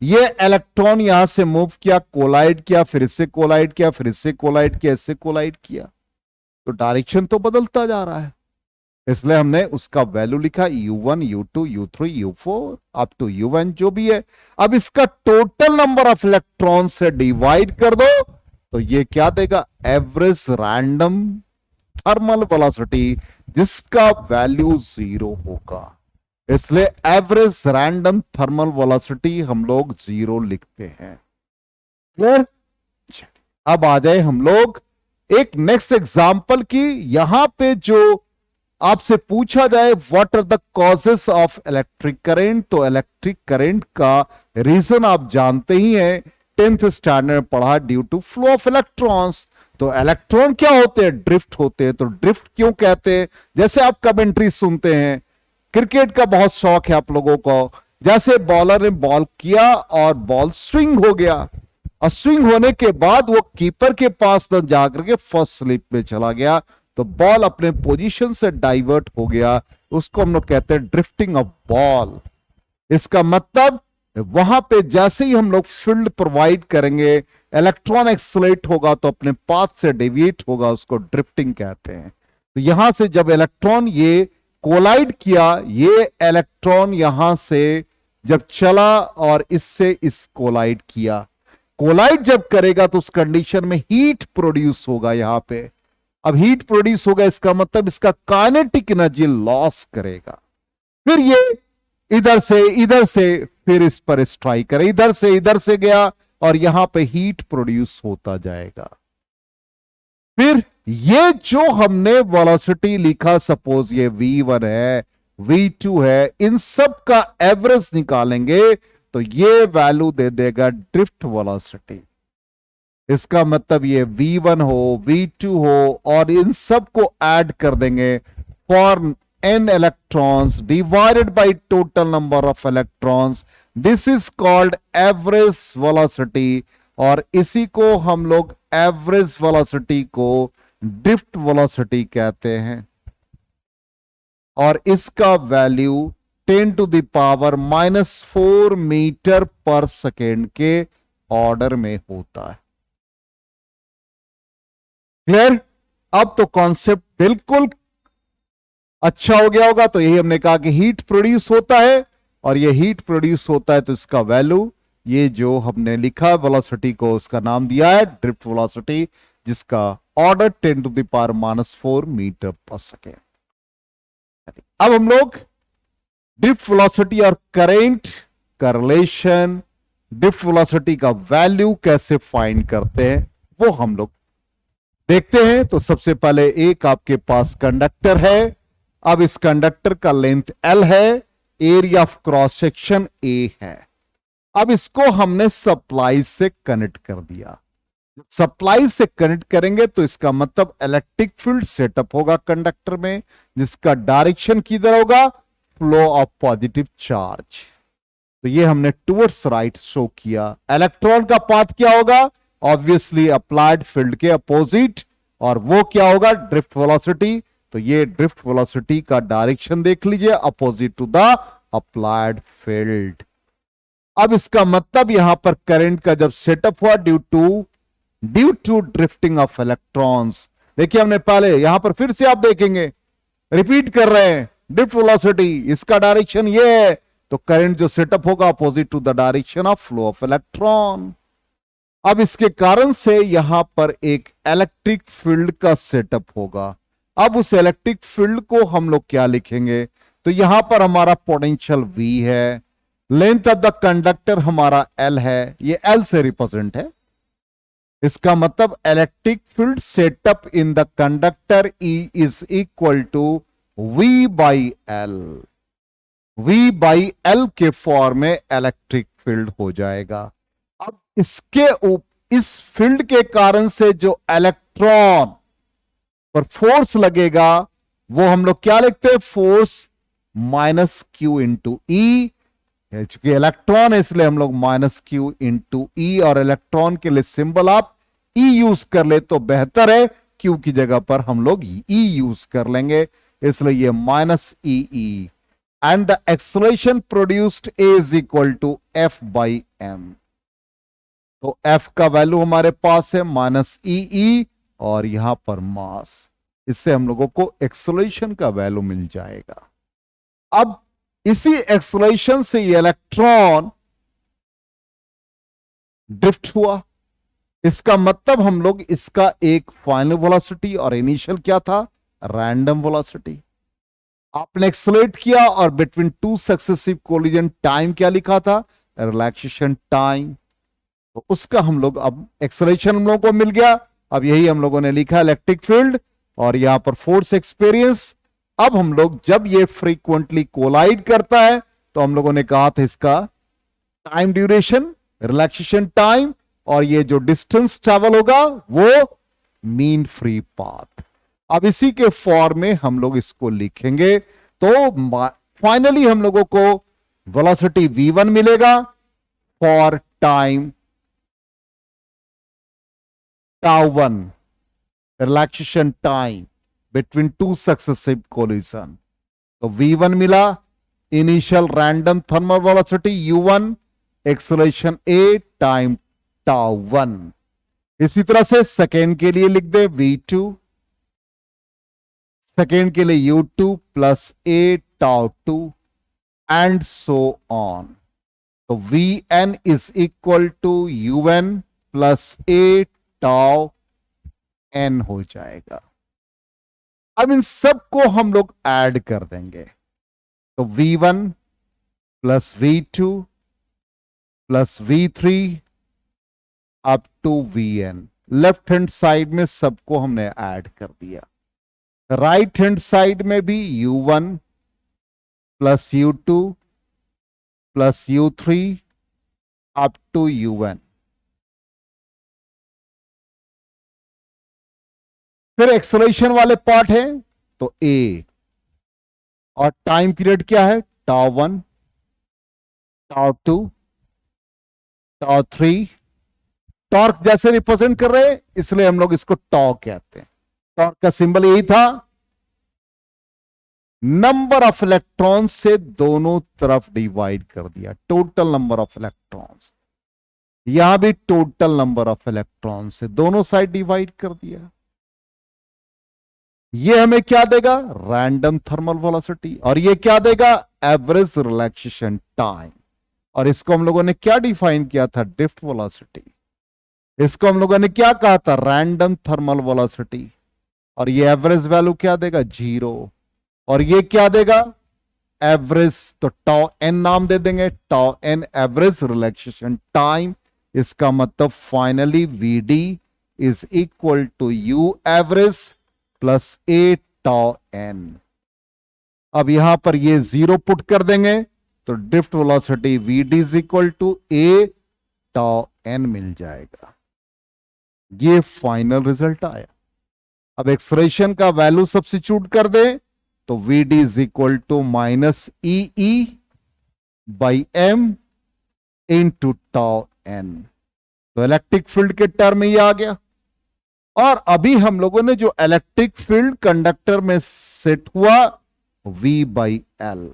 ये इलेक्ट्रॉन यहां से मूव किया, कोलाइड किया, फिर इससे कोलाइड किया, फिर इससे कोलाइड किया, इससे कोलाइड किया, तो डायरेक्शन तो बदलता जा रहा है, इसलिए हमने उसका वैल्यू लिखा u1, u2, u3, u4 up to un जो भी है। अब इसका टोटल नंबर ऑफ इलेक्ट्रॉन से डिवाइड कर दो तो ये क्या देगा, एवरेज रैंडम थर्मल वेलोसिटी, जिसका वैल्यू 0 होगा। इसलिए एवरेज रैंडम थर्मल वेलोसिटी हम लोग 0 लिखते हैं। क्लियर? अब आ जाए हम लोग एक नेक्स्ट एग्जांपल की। यहां पे जो आपसे पूछा जाए what are the causes of electric current, तो इलेक्ट्रिक करंट का रीजन आप जानते ही हैं, 10th स्टैंडर्ड पढ़ा, due to flow of electrons. तो इलेक्ट्रॉन क्या होते हैं, ड्रिफ्ट होते हैं। तो ड्रिफ्ट क्यों कहते हैं, जैसे आप कमेंट्री सुनते हैं, क्रिकेट का बहुत शौक है आप लोगों को, जैसे बॉलर ने बॉल किया और बॉल स्विंग हो गया, और स्विंग होने के बाद वो कीपर के पास न जाकर के फर्स्ट स्लिप में चला गया, तो तो बॉल अपने पोजीशन से डाइवर्ट हो गया, उसको हम लोग कहते हैं ड्रिफ्टिंग ऑफ बॉल। इसका मतलब वहां पे जैसे ही हम लोग फील्ड प्रोवाइड करेंगे, इलेक्ट्रॉन एक्सलेट होगा तो अपने पाथ से डेविएट होगा, उसको ड्रिफ्टिंग कहते हैं। तो यहां से जब इलेक्ट्रॉन ये कोलाइड किया, ये इलेक्ट्रॉन यहां से जब चला और इससे इस कोलाइड किया, कोलाइड जब करेगा तो उस कंडीशन में हीट प्रोड्यूस होगा यहां पे। अब हीट प्रोड्यूस होगा, इसका मतलब इसका काइनेटिक एनर्जी लॉस करेगा। फिर ये इधर से फिर इस पर स्ट्राइक करे, इधर से गया और यहां पे हीट प्रोड्यूस होता जाएगा। फिर ये जो हमने वेलोसिटी लिखा, सपोज ये v1 है, v2 है, इन सब का एवरेज निकालेंगे तो ये वैल्यू दे देगा ड्रिफ्ट वेलोसिटी। इसका मतलब ये v1 हो, v2 हो और इन सब को ऐड कर देंगे for n electrons divided by total number of electrons, this is called average velocity। और इसी को हम लोग एवरेज वेलोसिटी को ड्रिफ्ट वेलोसिटी कहते हैं। और इसका वैल्यू 10⁻⁻⁴ मीटर पर सेकेंड के ऑर्डर में होता है। क्लियर? अब तो कॉन्सेप्ट बिल्कुल अच्छा हो गया होगा। तो यही हमने कहा कि हीट प्रोड्यूस होता है, और ये हीट प्रोड्यूस होता है तो इसका वैल्यू, ये जो हमने लिखा वेलोसिटी को, उसका नाम दिया है ड्रिफ्ट वेलोसिटी, जिसका ऑर्डर 10⁻⁻⁴ मीटर पर सेकेंड। अब हम लोग ड्रिफ्ट वेलोसिटी और करंट का रिलेशन, ड्रिफ्ट वेलोसिटी का वैल्यू कैसे फाइंड करते हैं वो हम लोग देखते हैं। तो सबसे पहले एक आपके पास कंडक्टर है। अब इस कंडक्टर का लेंथ L है, area of cross section A है। अब इसको हमने सप्लाई से कनेक्ट कर दिया। सप्लाई से कनेक्ट करेंगे तो इसका मतलब इलेक्ट्रिक फील्ड सेटअप होगा कंडक्टर में, जिसका डायरेक्शन किधर होगा, फ्लो ऑफ पॉजिटिव चार्ज। तो ये हमने टुवर्ड्स राइट शो किया। इलेक्ट्रॉन का पाथ क्या होगा, ऑब्वियसली अप्लाइड फील्ड के अपोजिट, और वो क्या होगा, ड्रिफ्ट वेलोसिटी। तो ये ड्रिफ्ट वेलोसिटी का डायरेक्शन देख लीजिए, opposite to the applied field. अब इसका मतलब यहां पर करंट का जब सेटअप हुआ due to drifting of electrons, देखिए हमने पहले यहां पर फिर से आप देखेंगे, रिपीट कर रहे हैं, ड्रिफ्ट वेलोसिटी इसका डायरेक्शन ये है, तो करंट जो सेटअप होगा opposite to the direction of flow of electron. अब इसके कारण से यहां पर एक इलेक्ट्रिक फील्ड का सेटअप होगा। अब उस इलेक्ट्रिक फील्ड को हम लोग क्या लिखेंगे, तो यहां पर हमारा पोटेंशियल V है, लेंथ ऑफ द कंडक्टर हमारा L है, ये L से रिप्रेजेंट है। इसका मतलब electric field setup in the conductor E is equal to V/L। V/L के फॉर्म में इलेक्ट्रिक फील्ड हो जाएगा। अब इस फील्ड के कारण से जो इलेक्ट्रॉन पर फोर्स लगेगा वो हम लोग क्या लिखते हैं, फोर्स -Q × E। चूंकि इलेक्ट्रॉन है इसलिए हम लोग -Q × E, और इलेक्ट्रॉन के लिए सिंबल आप E यूज कर ले तो बेहतर है, Q की जगह पर हम लोग E यूज कर लेंगे, इसलिए ये -EE। And the acceleration produced is equal to F/m। तो F का वैल्यू हमारे पास है -EE, और यहां पर मास, इससे हम लोगों को एक्सेलरेशन का वैल्यू मिल जाएगा। अब इसी एक्सेलरेशन से ये इलेक्ट्रॉन ड्रिफ्ट हुआ। इसका मतलब हम लोग इसका एक फाइनल वेलोसिटी और इनिशियल क्या था, रैंडम वेलोसिटी। आपने एक्सेलरेट किया और between two successive collision time क्या लिखा था, रिलैक्सेशन टाइम। तो उसका हम लोग अब एक्सेलरेशन हम लोगों को मिल गया। अब यही हम लोगों ने लिखा इलेक्ट्रिक फील्ड, और यहां पर फोर्स एक्सपीरियंस। अब हम लोग जब ये फ्रीक्वेंटली कोलाइड करता है तो हम लोगों ने कहा था इसका टाइम ड्यूरेशन, रिलैक्सेशन टाइम, और ये जो डिस्टेंस ट्रैवल होगा वो मीन फ्री पाथ। अब इसी के फॉर्म में हम लोग इसको लिखेंगे। तो फाइनली हम लोगों को वेलोसिटी v1 मिलेगा for time τ1 relaxation time, between two successive collision. तो V1 मिला, initial random thermal velocity U1, acceleration A time τ1। इसी तरह से सेकेंड के लिए लिख दे V2, सेकेंड के लिए U2 plus A τ2 and so on. तो Vn is equal to UN plus A τn हो जाएगा। अब इन सबको हम लोग ऐड कर देंगे। तो V1 plus V2 plus V3 up to Vn। Left hand side में सबको हमने ऐड कर दिया। राइट हैंड साइड में भी U1 plus U2 plus U3 up to UN। फिर एक्सेलरेशन वाले पार्ट है तो A, और टाइम पीरियड क्या है τ1, τ2, τ3। टॉर्क जैसे रिप्रेजेंट कर रहे हैं इसलिए हम लोग इसको टॉ कहते हैं। टॉर्क का सिंबल यही था, नंबर ऑफ इलेक्ट्रॉन्स से दोनों तरफ डिवाइड कर दिया, टोटल नंबर ऑफ इलेक्ट्रॉन्स। यहां भी टोटल नंबर ऑफ इलेक्ट्रॉन्स से दोनों साइड डिवाइड कर दिया। ये हमें क्या देगा, रैंडम थर्मल वेलोसिटी, और ये क्या देगा, एवरेज रिलैक्सेशन टाइम। और इसको हम लोगों ने क्या डिफाइन किया था, ड्रिफ्ट वेलोसिटी। इसको हम लोगों ने क्या कहा था, रैंडम थर्मल वेलोसिटी। और ये एवरेज वैल्यू क्या देगा, 0। और ये क्या देगा, एवरेज, तो τn नाम दे देंगे, τn एवरेज रिलैक्सेशन टाइम। इसका मतलब finally Vd is equal to U average plus A τn। अब यहां पर ये 0 पुट कर देंगे तो drift velocity Vd is equal to A τn मिल जाएगा। ये फाइनल रिजल्ट आया। अब एक्सप्रेशन का वैल्यू सब्स्टिट्यूट कर दे तो Vd is equal to minus EE by M into τn। तो इलेक्ट्रिक फील्ड के टर्म में ये आ गया। और अभी हम लोगों ने जो इलेक्ट्रिक फील्ड कंडक्टर में सेट हुआ V बाई L,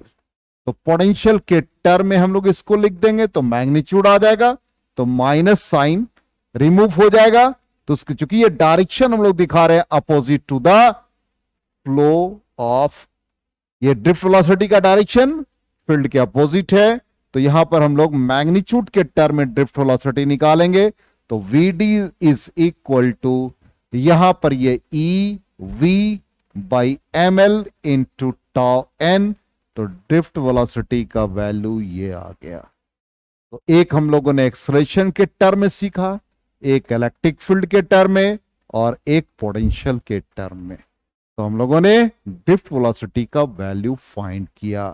तो पोटेंशियल के टर्म में हम लोग इसको लिख देंगे तो मैग्नीट्यूड आ जाएगा, तो माइनस साइन रिमूव हो जाएगा। तो उसकी चूंकि ये डायरेक्शन हम लोग दिखा रहे हैं opposite to the flow of, ये ड्रिफ्ट वेलोसिटी का डायरेक्शन फील्ड के अपोजिट है, तो यहां पर हम लोग मैग्नीट्यूड के टर्म में ड्रिफ्ट वेलोसिटी निकालेंगे। तो Vd इज इक्वल टू, यहां पर ये EV by ML into τn, तो ड्रिफ्ट वेलोसिटी का वैल्यू ये आ गया। तो एक हम लोगों ने एक्सेलरेशन के टर्म में सीखा, एक इलेक्ट्रिक फील्ड के टर्म में, और एक पोटेंशियल के टर्म में। तो हम लोगों ने ड्रिफ्ट वेलोसिटी का वैल्यू फाइंड किया।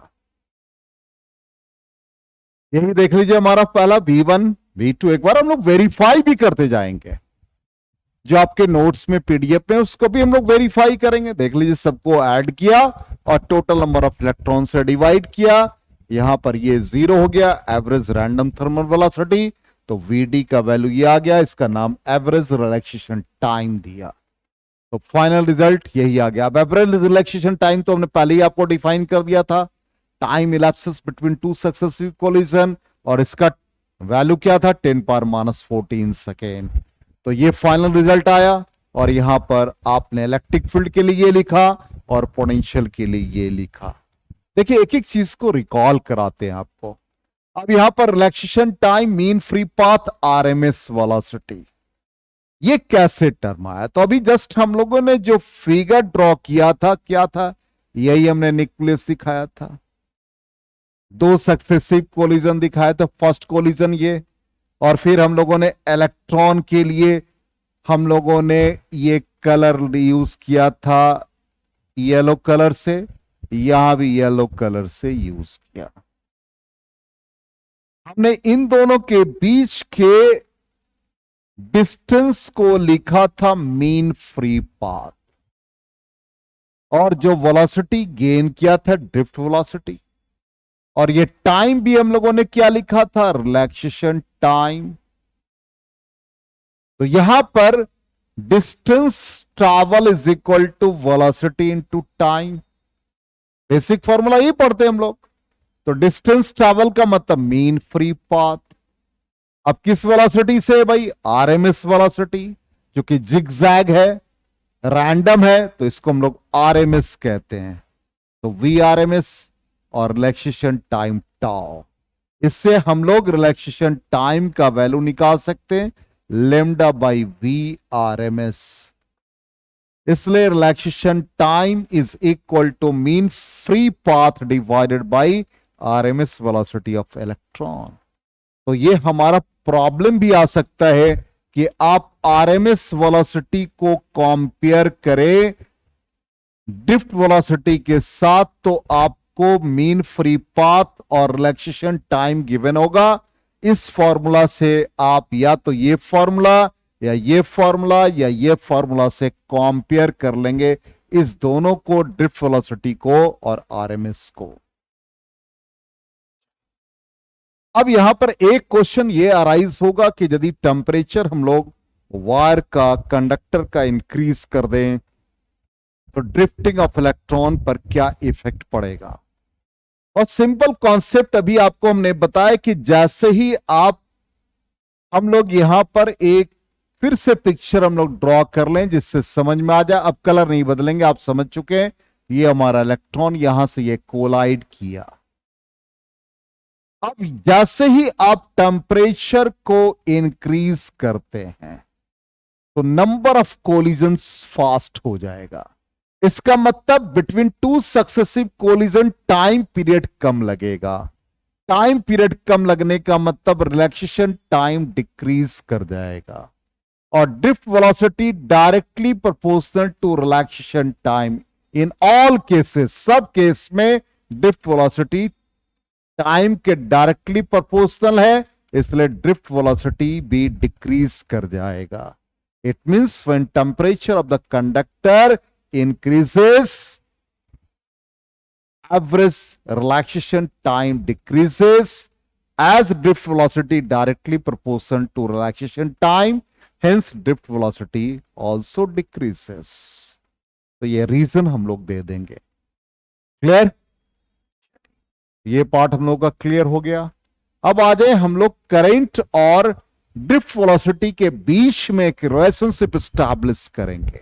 यही देख लीजिए हमारा पहला V1 V2। एक बार हम लोग वेरीफाई भी करते जाएंगे, जो आपके नोट्स में PDF में उसको भी हम लोग वेरीफाई करेंगे। देख लीजिए सबको ऐड किया और टोटल नंबर ऑफ इलेक्ट्रॉन से डिवाइड किया। यहां पर ये 0 हो गया, एवरेज रैंडम थर्मल वेलोसिटी। तो Vd का वैल्यू ये आ गया, इसका नाम एवरेज रिलैक्सेशन टाइम दिया। तो फाइनल रिजल्ट यही आ गया। अब एवरेज रिलैक्सेशन टाइम तो हमने पहले ही आपको डिफाइन कर दिया था, time elapses between two successive collision, और इसका वैल्यू क्या था, 10⁻14 सेकेंड। तो ये फाइनल रिजल्ट आया। और यहां पर आपने इलेक्ट्रिक फील्ड के लिए ये लिखा और पोटेंशियल के लिए ये लिखा। देखिए एक एक चीज को रिकॉल कराते हैं आपको। अब यहां पर relaxation time, mean free path, RMS velocity, ये कैसे टर्म आया। तो अभी जस्ट हम लोगों ने जो फिगर ड्रॉ किया था क्या था, यही हमने न्यूक्लियस दिखाया था, 2 सक्सेसिव कोलिजन दिखाया था, फर्स्ट कोलिजन ये, और फिर हम लोगों ने इलेक्ट्रॉन के लिए हम लोगों ने ये कलर यूज किया था येलो कलर से, यहां भी येलो कलर से यूज किया। हमने इन दोनों के बीच के डिस्टेंस को लिखा था मीन फ्री पाथ, और जो वेलोसिटी गेन किया था ड्रिफ्ट वेलोसिटी, और ये टाइम भी हम लोगों ने क्या लिखा था, रिलैक्सेशन टाइम। तो यहां पर distance travel is equal to velocity into time. Basic formula ही पढ़ते हैं हम लोग। तो डिस्टेंस ट्रैवल का मतलब मीन फ्री पाथ। अब किस वेलोसिटी से भाई? आरएमएस वेलोसिटी, जो कि जिगजैग है, रैंडम है, तो इसको हम लोग आरएमएस कहते हैं। तो वी आरएमएस और रिलैक्सेशन टाइम टाउ। इससे हम लोग रिलैक्सेशन टाइम का वैल्यू निकाल सकते हैं, लेमडा बाई वी आरएमएस। इसलिए relaxation time is equal to mean free path divided by RMS velocity of electron. तो ये हमारा प्रॉब्लम भी आ सकता है कि आप आरएमएस वेलोसिटी को कंपेयर करें ड्रिफ्ट वेलोसिटी के साथ, तो आपको मीन फ्री पाथ और रिलैक्सेशन टाइम गिवन होगा। इस फॉर्मूला से आप या तो ये फॉर्मूला या ये फॉर्मूला या ये फॉर्मूला से कंपेयर कर लेंगे, इस दोनों को, ड्रिफ्ट वेलोसिटी को और आरएमएस को। अब यहां पर एक क्वेश्चन ये अराइज होगा कि यदि टेम्परेचर हम लोग वायर का, कंडक्टर का इंक्रीज कर दें तो ड्रिफ्टिंग ऑफ इलेक्ट्रॉन पर क्या इफेक्ट पड़ेगा। और सिंपल कॉन्सेप्ट अभी आपको हमने बताया कि जैसे ही हम लोग यहां पर एक फिर से पिक्चर हम लोग ड्रॉ कर लें जिससे समझ में आ जाए। अब कलर नहीं बदलेंगे, आप समझ चुके हैं। ये हमारा इलेक्ट्रॉन यहां से ये कोलाइड किया। अब जैसे ही आप टेम्परेचर को इंक्रीज करते हैं तो नंबर ऑफ कोलिजन्स फास्ट हो जाएगा। इसका मतलब between two successive collision time period कम लगेगा। टाइम पीरियड कम लगने का मतलब रिलैक्सेशन टाइम डिक्रीज कर जाएगा। और drift velocity directly proportional to relaxation time in all cases. सब केस में ड्रिफ्ट वेलोसिटी टाइम के डायरेक्टली प्रोपोर्शनल है, इसलिए ड्रिफ्ट वेलोसिटी भी डिक्रीज कर जाएगा। It means when temperature of the conductor increases, average relaxation time decreases as drift velocity directly proportional to relaxation time, hence drift velocity also decreases। तो ये reason हम लोग दे देंगे। क्लियर? ये पार्ट हम लोग का क्लियर हो गया। अब आ जाए हम लोग करंट और ड्रिफ्ट वेलोसिटी के बीच में एक रिलेशनशिप स्टैब्लिश करेंगे।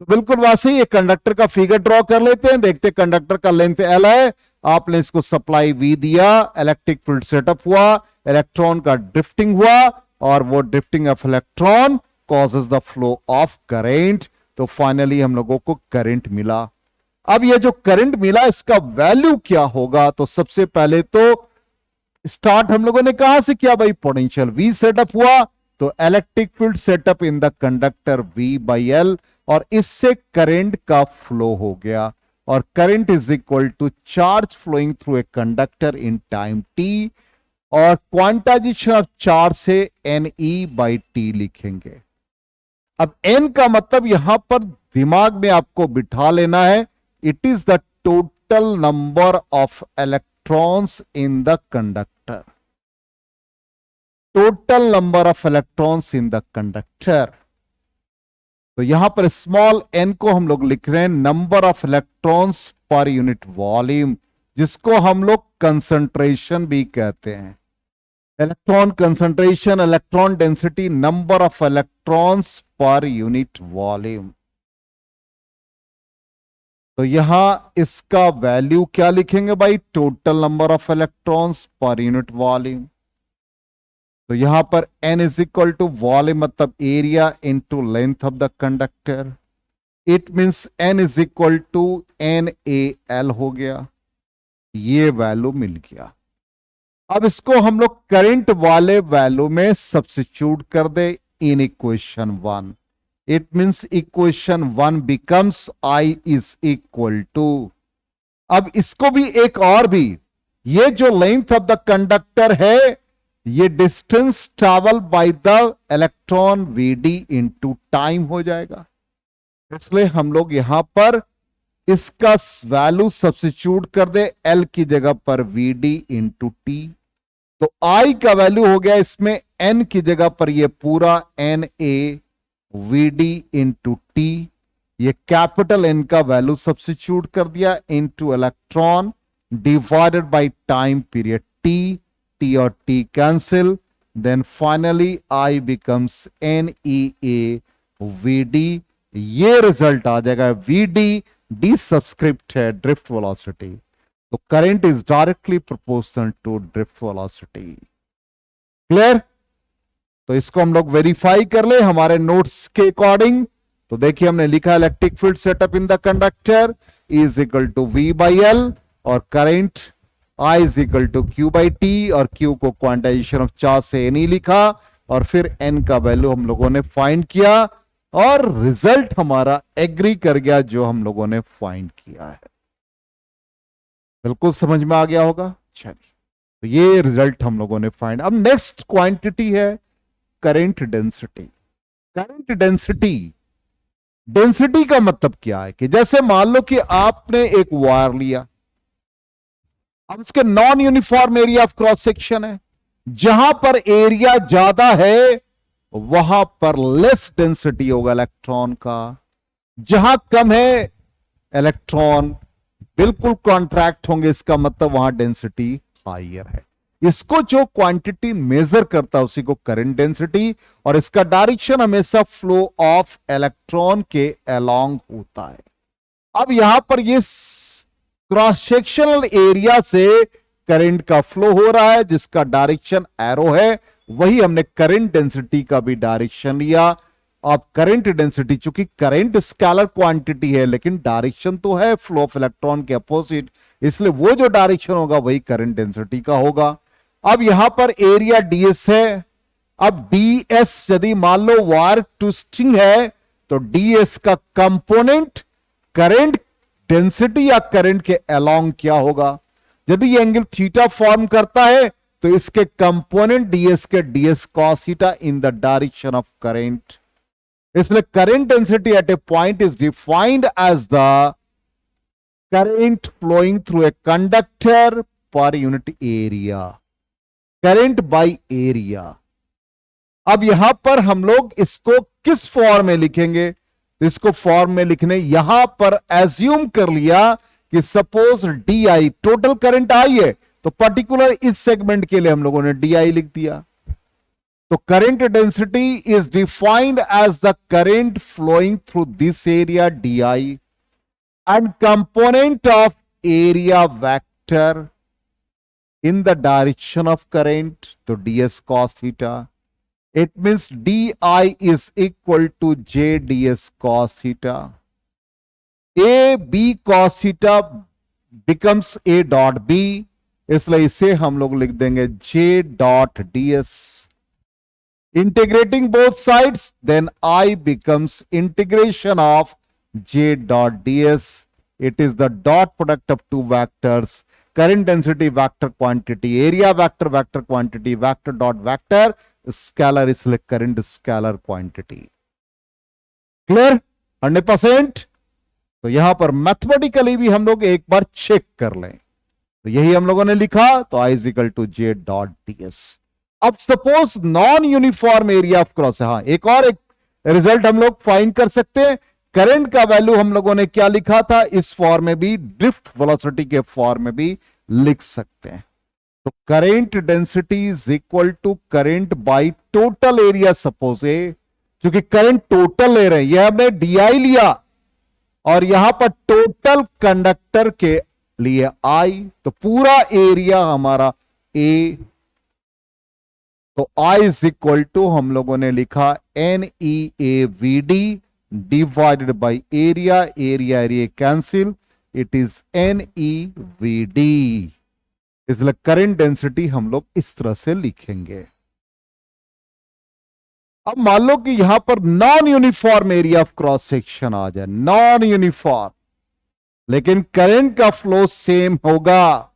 तो बिल्कुल वैसे ही एक कंडक्टर का फिगर ड्रॉ कर लेते हैं। देखते हैं कंडक्टर का लेंथ L है, आपने इसको सप्लाई V दिया, इलेक्ट्रिक फील्ड सेटअप हुआ, इलेक्ट्रॉन का ड्रिफ्टिंग हुआ और वो drifting of electron causes the flow of current. तो फाइनली हम लोगों को करंट मिला। अब ये जो करंट मिला इसका वैल्यू क्या होगा? तो सबसे पहले तो स्टार्ट हम लोगों ने कहां से किया भाई? पोटेंशियल V सेटअप हुआ, तो electric field setup in the conductor V by L, और इससे करंट का फ्लो हो गया। और current is equal to charge flowing through a conductor in time t, और क्वांटाइजेशन ऑफ चार्ज से NE बाई T लिखेंगे। अब N का मतलब यहां पर दिमाग में आपको बिठा लेना है, it is the total number of electrons in the conductor. Total number of electrons in the conductor. तो यहां पर स्मॉल n को हम लोग लिख रहे हैं number of electrons per unit volume, जिसको हम लोग कंसंट्रेशन भी कहते हैं। Electron concentration, electron density, number of electrons per unit volume. तो यहां इसका वैल्यू क्या लिखेंगे भाई? Total number of electrons per unit volume. तो यहां पर n is equal to volume मतलब area into length of the conductor. It means n is equal to NaL हो गया। ये वैल्यू मिल गया। अब इसको हम लोग करंट वाले वैल्यू में सब्स्टिट्यूट कर दे in equation 1। It means equation 1 becomes I is equal to, अब इसको भी एक और भी, ये जो लेंथ ऑफ द कंडक्टर है ये distance travel by the electron Vd into time हो जाएगा। इसलिए हम लोग यहां पर इसका वैल्यू सब्स्टिट्यूट कर दे L की जगह पर Vd इंटू टी। तो I का वैल्यू हो गया इसमें N की जगह पर ये पूरा Na VD इंटू टी, ये कैपिटल N का वैल्यू सब्स्टिट्यूट कर दिया into electron divided by time period T, T और T cancel, then finally I becomes NEA VD। ये रिजल्ट आ जाएगा, VD डी सब्सक्रिप्ट है ड्रिफ्ट वेलोसिटी, तो current is directly proportional to drift velocity. Clear? तो इसको हम लोग वेरीफाई कर ले हमारे नोट्स के अकॉर्डिंग। तो देखिए हमने लिखा electric field setup in the conductor is equal to V by L और current I is equal to Q by T, और Q को क्वांटाइजेशन ऑफ चार्ज से N लिखा और फिर N का वैल्यू हम लोगों ने फाइंड किया और रिजल्ट हमारा एग्री कर गया जो हम लोगों ने फाइंड किया है। बिल्कुल समझ में आ गया होगा। चलिए, तो ये रिजल्ट हम लोगों ने फाइंड। अब नेक्स्ट क्वांटिटी है current density. Current density, density का मतलब क्या है कि जैसे मान लो कि आपने एक वायर लिया, अब उसके non uniform area of cross section है, जहां पर एरिया ज्यादा है वहां पर लेस डेंसिटी होगा इलेक्ट्रॉन का, जहां कम है इलेक्ट्रॉन बिल्कुल कॉन्ट्रैक्ट होंगे, इसका मतलब वहां डेंसिटी हायर है। इसको जो क्वांटिटी मेजर करता है उसी को करंट डेंसिटी, और इसका डायरेक्शन हमेशा फ्लो ऑफ इलेक्ट्रॉन के अलोंग होता है। अब यहां पर ये क्रॉस सेक्शनल एरिया से करंट का फ्लो हो रहा है जिसका डायरेक्शन एरो है, वही हमने करंट डेंसिटी का भी डायरेक्शन लिया। अब करंट डेंसिटी, चूंकि करंट स्केलर क्वांटिटी है लेकिन डायरेक्शन तो है फ्लो ऑफ इलेक्ट्रॉन के अपोजिट, इसलिए वो जो डायरेक्शन होगा वही करंट डेंसिटी का होगा। अब यहां पर एरिया ds है, अब ds यदि मान लो वायर ट्विस्टिंग है तो ds का कंपोनेंट करंट डेंसिटी या करंट के अलोंग क्या होगा। यदि ये एंगल थीटा फॉर्म करता है तो इसके कंपोनेंट ds के ds cos theta in the direction of current. इसलिए current density at a point is defined as the current flowing through a conductor per unit area, current by area. अब यहां पर हम लोग इसको किस फॉर्म में लिखेंगे, इसको फॉर्म में लिखने यहां पर एज्यूम कर लिया कि suppose DI total current I है, तो पर्टिकुलर इस सेगमेंट के लिए हम लोगों ने DI लिख दिया। तो current density is defined as the current flowing through this area DI and component of area vector in the direction of current, तो ds cos theta, it means di is equal to j ds cos theta, a b cos theta becomes a dot b, इसलिए इसे हम लोग लिख देंगे j dot ds, integrating both sides then I becomes integration of j dot ds, it is the dot product of two vectors, current density vector quantity, area vector vector quantity, vector dot vector scalar, इसलिए current scalar quantity. Clear 100%? तो यहां पर mathematically भी हम लोग एक बार check कर लें, तो यही हम लोगों ने लिखा, तो I is equal to J dot ds। अब suppose non uniform area of cross, हाँ एक और एक रिजल्ट हम लोग फाइंड कर सकते हैं। करंट का वैल्यू हम लोगों ने क्या लिखा था, इस फॉर्म में भी, ड्रिफ्ट वेलोसिटी के फॉर्म में भी लिख सकते हैं। तो current density is equal to current by total area. Suppose क्योंकि करंट टोटल ले रहे हैं, यह हमने DI लिया और यहां पर टोटल कंडक्टर के लिए I, तो पूरा एरिया हमारा A, तो I इज इक्वल टू हम लोगों ने लिखा NEAVD divided by area, area area cancel, it is NEVD। इसलिए करंट डेंसिटी हम लोग इस तरह से लिखेंगे। अब मान लो कि यहां पर non uniform area of cross section आ जाए, नॉन यूनिफॉर्म, लेकिन करंट का फ्लो सेम होगा।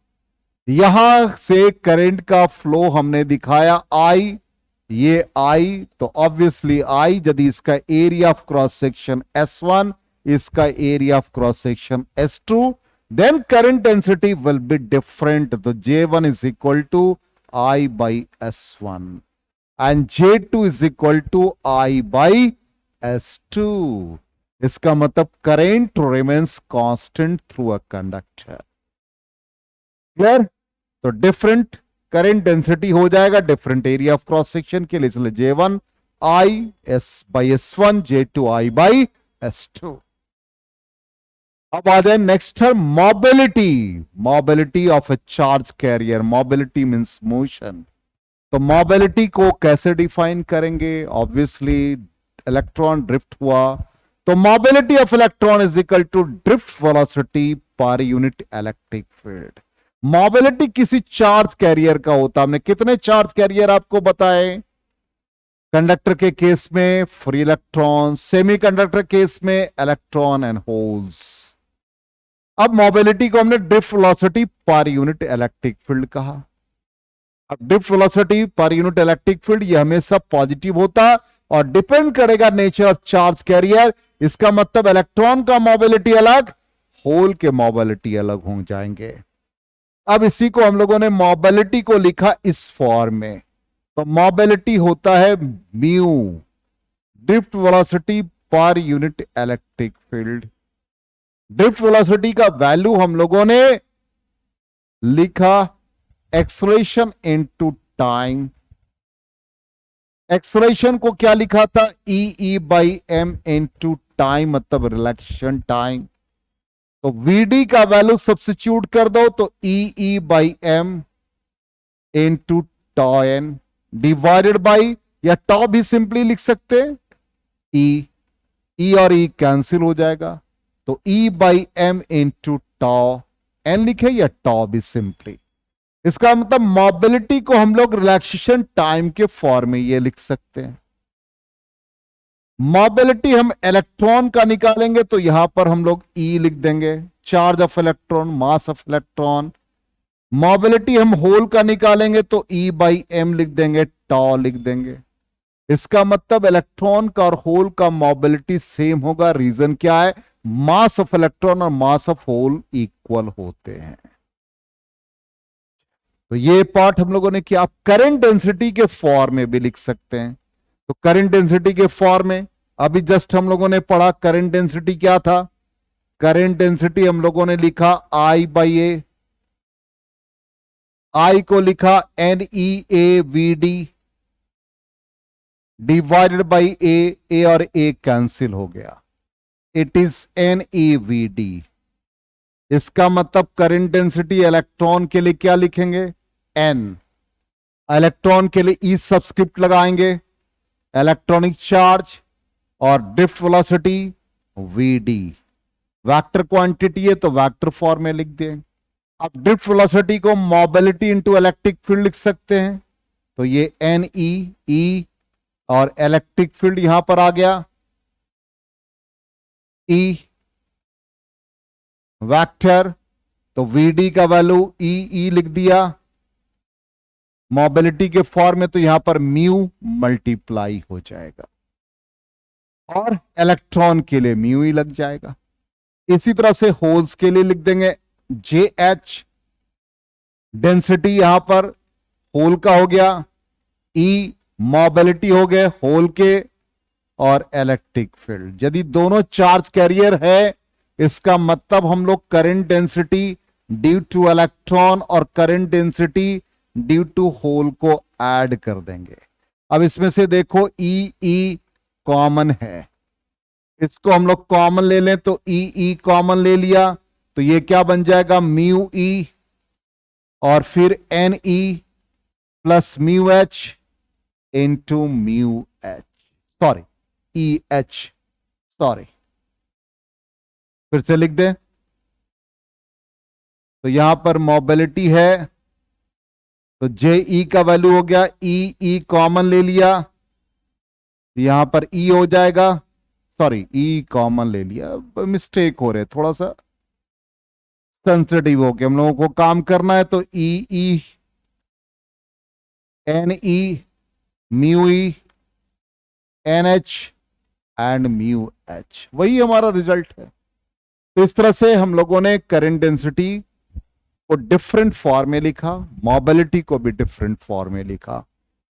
यहां से करंट का फ्लो हमने दिखाया I, ये I, तो ऑब्वियसली I, यदि इसका area of cross section S1, इसका area of cross section S2, then current density will be different. तो J1 is equal to I by S1 and J2 is equal to I by S2। इसका मतलब current remains constant through a conductor. Clear? तो different current density हो जाएगा different area of cross section के लिए, इसलिए J1 I S by S1, J2 I by S2। अब आ जाए next term mobility. Mobility of a charge carrier. Mobility means motion. तो मोबिलिटी को कैसे डिफाइन करेंगे? ऑब्वियसली इलेक्ट्रॉन ड्रिफ्ट हुआ, तो mobility of electron is equal to drift velocity per unit electric field. Mobility किसी चार्ज कैरियर का होता। हमने कितने चार्ज कैरियर आपको बताए? कंडक्टर के केस में फ्री इलेक्ट्रॉन, सेमीकंडक्टर केस में इलेक्ट्रॉन एंड होल्स। अब मोबिलिटी को हमने drift velocity per unit electric field कहा। अब drift velocity per unit electric field ये हमेशा पॉजिटिव होता और डिपेंड करेगा नेचर ऑफ चार्ज कैरियर। इसका मतलब इलेक्ट्रॉन का मोबिलिटी अलग, होल के मोबिलिटी अलग हो जाएंगे। अब इसी को हम लोगों ने मोबिलिटी को लिखा इस फॉर्म में। तो मोबिलिटी होता है mu drift velocity per unit electric field. Drift velocity का वैल्यू हम लोगों ने लिखा एक्सेलरेशन इनटू टाइम। एक्सेलरेशन को क्या लिखा था? E by m into time, मतलब रिलैक्सेशन टाइम। तो वीडी का वैल्यू सब्स्टिट्यूट कर दो, तो e by m into tau n divided by, या टॉ भी सिंपली लिख सकते हैं, ई और ई कैंसिल हो जाएगा, तो e by m into tau n लिखे, या टॉ भी सिंपली। इसका मतलब मोबिलिटी को हम लोग रिलैक्सेशन टाइम के फॉर्म में ये लिख सकते हैं। मोबिलिटी हम इलेक्ट्रॉन का निकालेंगे तो यहां पर हम लोग ई लिख देंगे, charge of electron, mass of electron. Mobility हम होल का निकालेंगे तो ई बाई एम लिख देंगे, टॉ लिख देंगे। इसका मतलब इलेक्ट्रॉन का और होल का मोबिलिटी सेम होगा। रीजन क्या है? मास ऑफ इलेक्ट्रॉन और मास ऑफ होल इक्वल होते हैं। तो ये पार्ट हम लोगों ने किया। आप करंट डेंसिटी के फॉर्म में भी लिख सकते हैं। तो करंट डेंसिटी के फॉर्म में अभी जस्ट हम लोगों ने पढ़ा, करंट डेंसिटी क्या था? करंट डेंसिटी हम लोगों ने लिखा I बाई ए, I को लिखा NeAVD डिवाइडेड बाई ए और ए कैंसिल हो गया, इट इज NeVD। इसका मतलब करंट डेंसिटी इलेक्ट्रॉन के लिए क्या लिखेंगे? N। इलेक्ट्रॉन के लिए E सबस्क्रिप्ट लगाएंगे, इलेक्ट्रॉनिक चार्ज, और drift velocity VD। Vector quantity है तो वेक्टर फॉर्म में लिख दें। अब ड्रिफ्ट वेलोसिटी को मोबिलिटी इनटू इलेक्ट्रिक फील्ड लिख सकते हैं, तो ये NeE और इलेक्ट्रिक फील्ड यहां पर आ गया E वेक्टर, तो VD का वैल्यू E लिख दिया मोबिलिटी के फॉर्म में, तो यहां पर म्यू मल्टीप्लाई हो जाएगा और इलेक्ट्रॉन के लिए म्यू ही लग जाएगा। इसी तरह से होल्स के लिए लिख देंगे JH। डेंसिटी यहां पर होल का हो गया, E मोबिलिटी हो गए होल के, और इलेक्ट्रिक फील्ड। यदि दोनों चार्ज कैरियर है, इसका मतलब हम लोग current density due to electron और current density due to hole को ऐड कर देंगे। अब इसमें से देखो E कॉमन है, इसको हम लोग कॉमन ले लें, तो E कॉमन ले लिया, तो ये क्या बन जाएगा? म्यू E और फिर Ne plus mu H into mu H, sorry EH, sorry, फिर से लिख दें। तो यहां पर मोबिलिटी है, तो JE का वैल्यू हो गया E कॉमन ले लिया, यहां पर E हो जाएगा, सॉरी E कॉमन ले लिया, मिस्टेक हो रहे, थोड़ा सा सेंसिटिव हो गया, हम लोगों को काम करना है। तो E NE mu E NH and mu H, वही हमारा रिजल्ट है। तो इस तरह से हम लोगों ने करंट डेंसिटी को डिफरेंट फॉर्म में लिखा, मोबिलिटी को भी डिफरेंट फॉर्म में लिखा।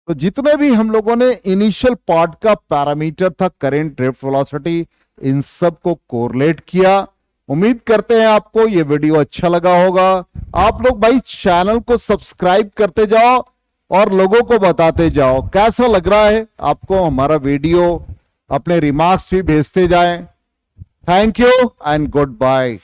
तो जितने भी हम लोगों ने इनिशियल पार्ट का पैरामीटर था करंट, ड्रिफ्ट वेलोसिटी, इन सब को कोरिलेट किया। उम्मीद करते हैं आपको ये वीडियो अच्छा लगा होगा। आप लोग भाई चैनल को सब्सक्राइब करते जाओ और लोगों को बताते जाओ कैसा लग रहा है आपको हमारा वीडियो। अपने रिमार्क्स भी भेजते जाएं। Thank you and good bye.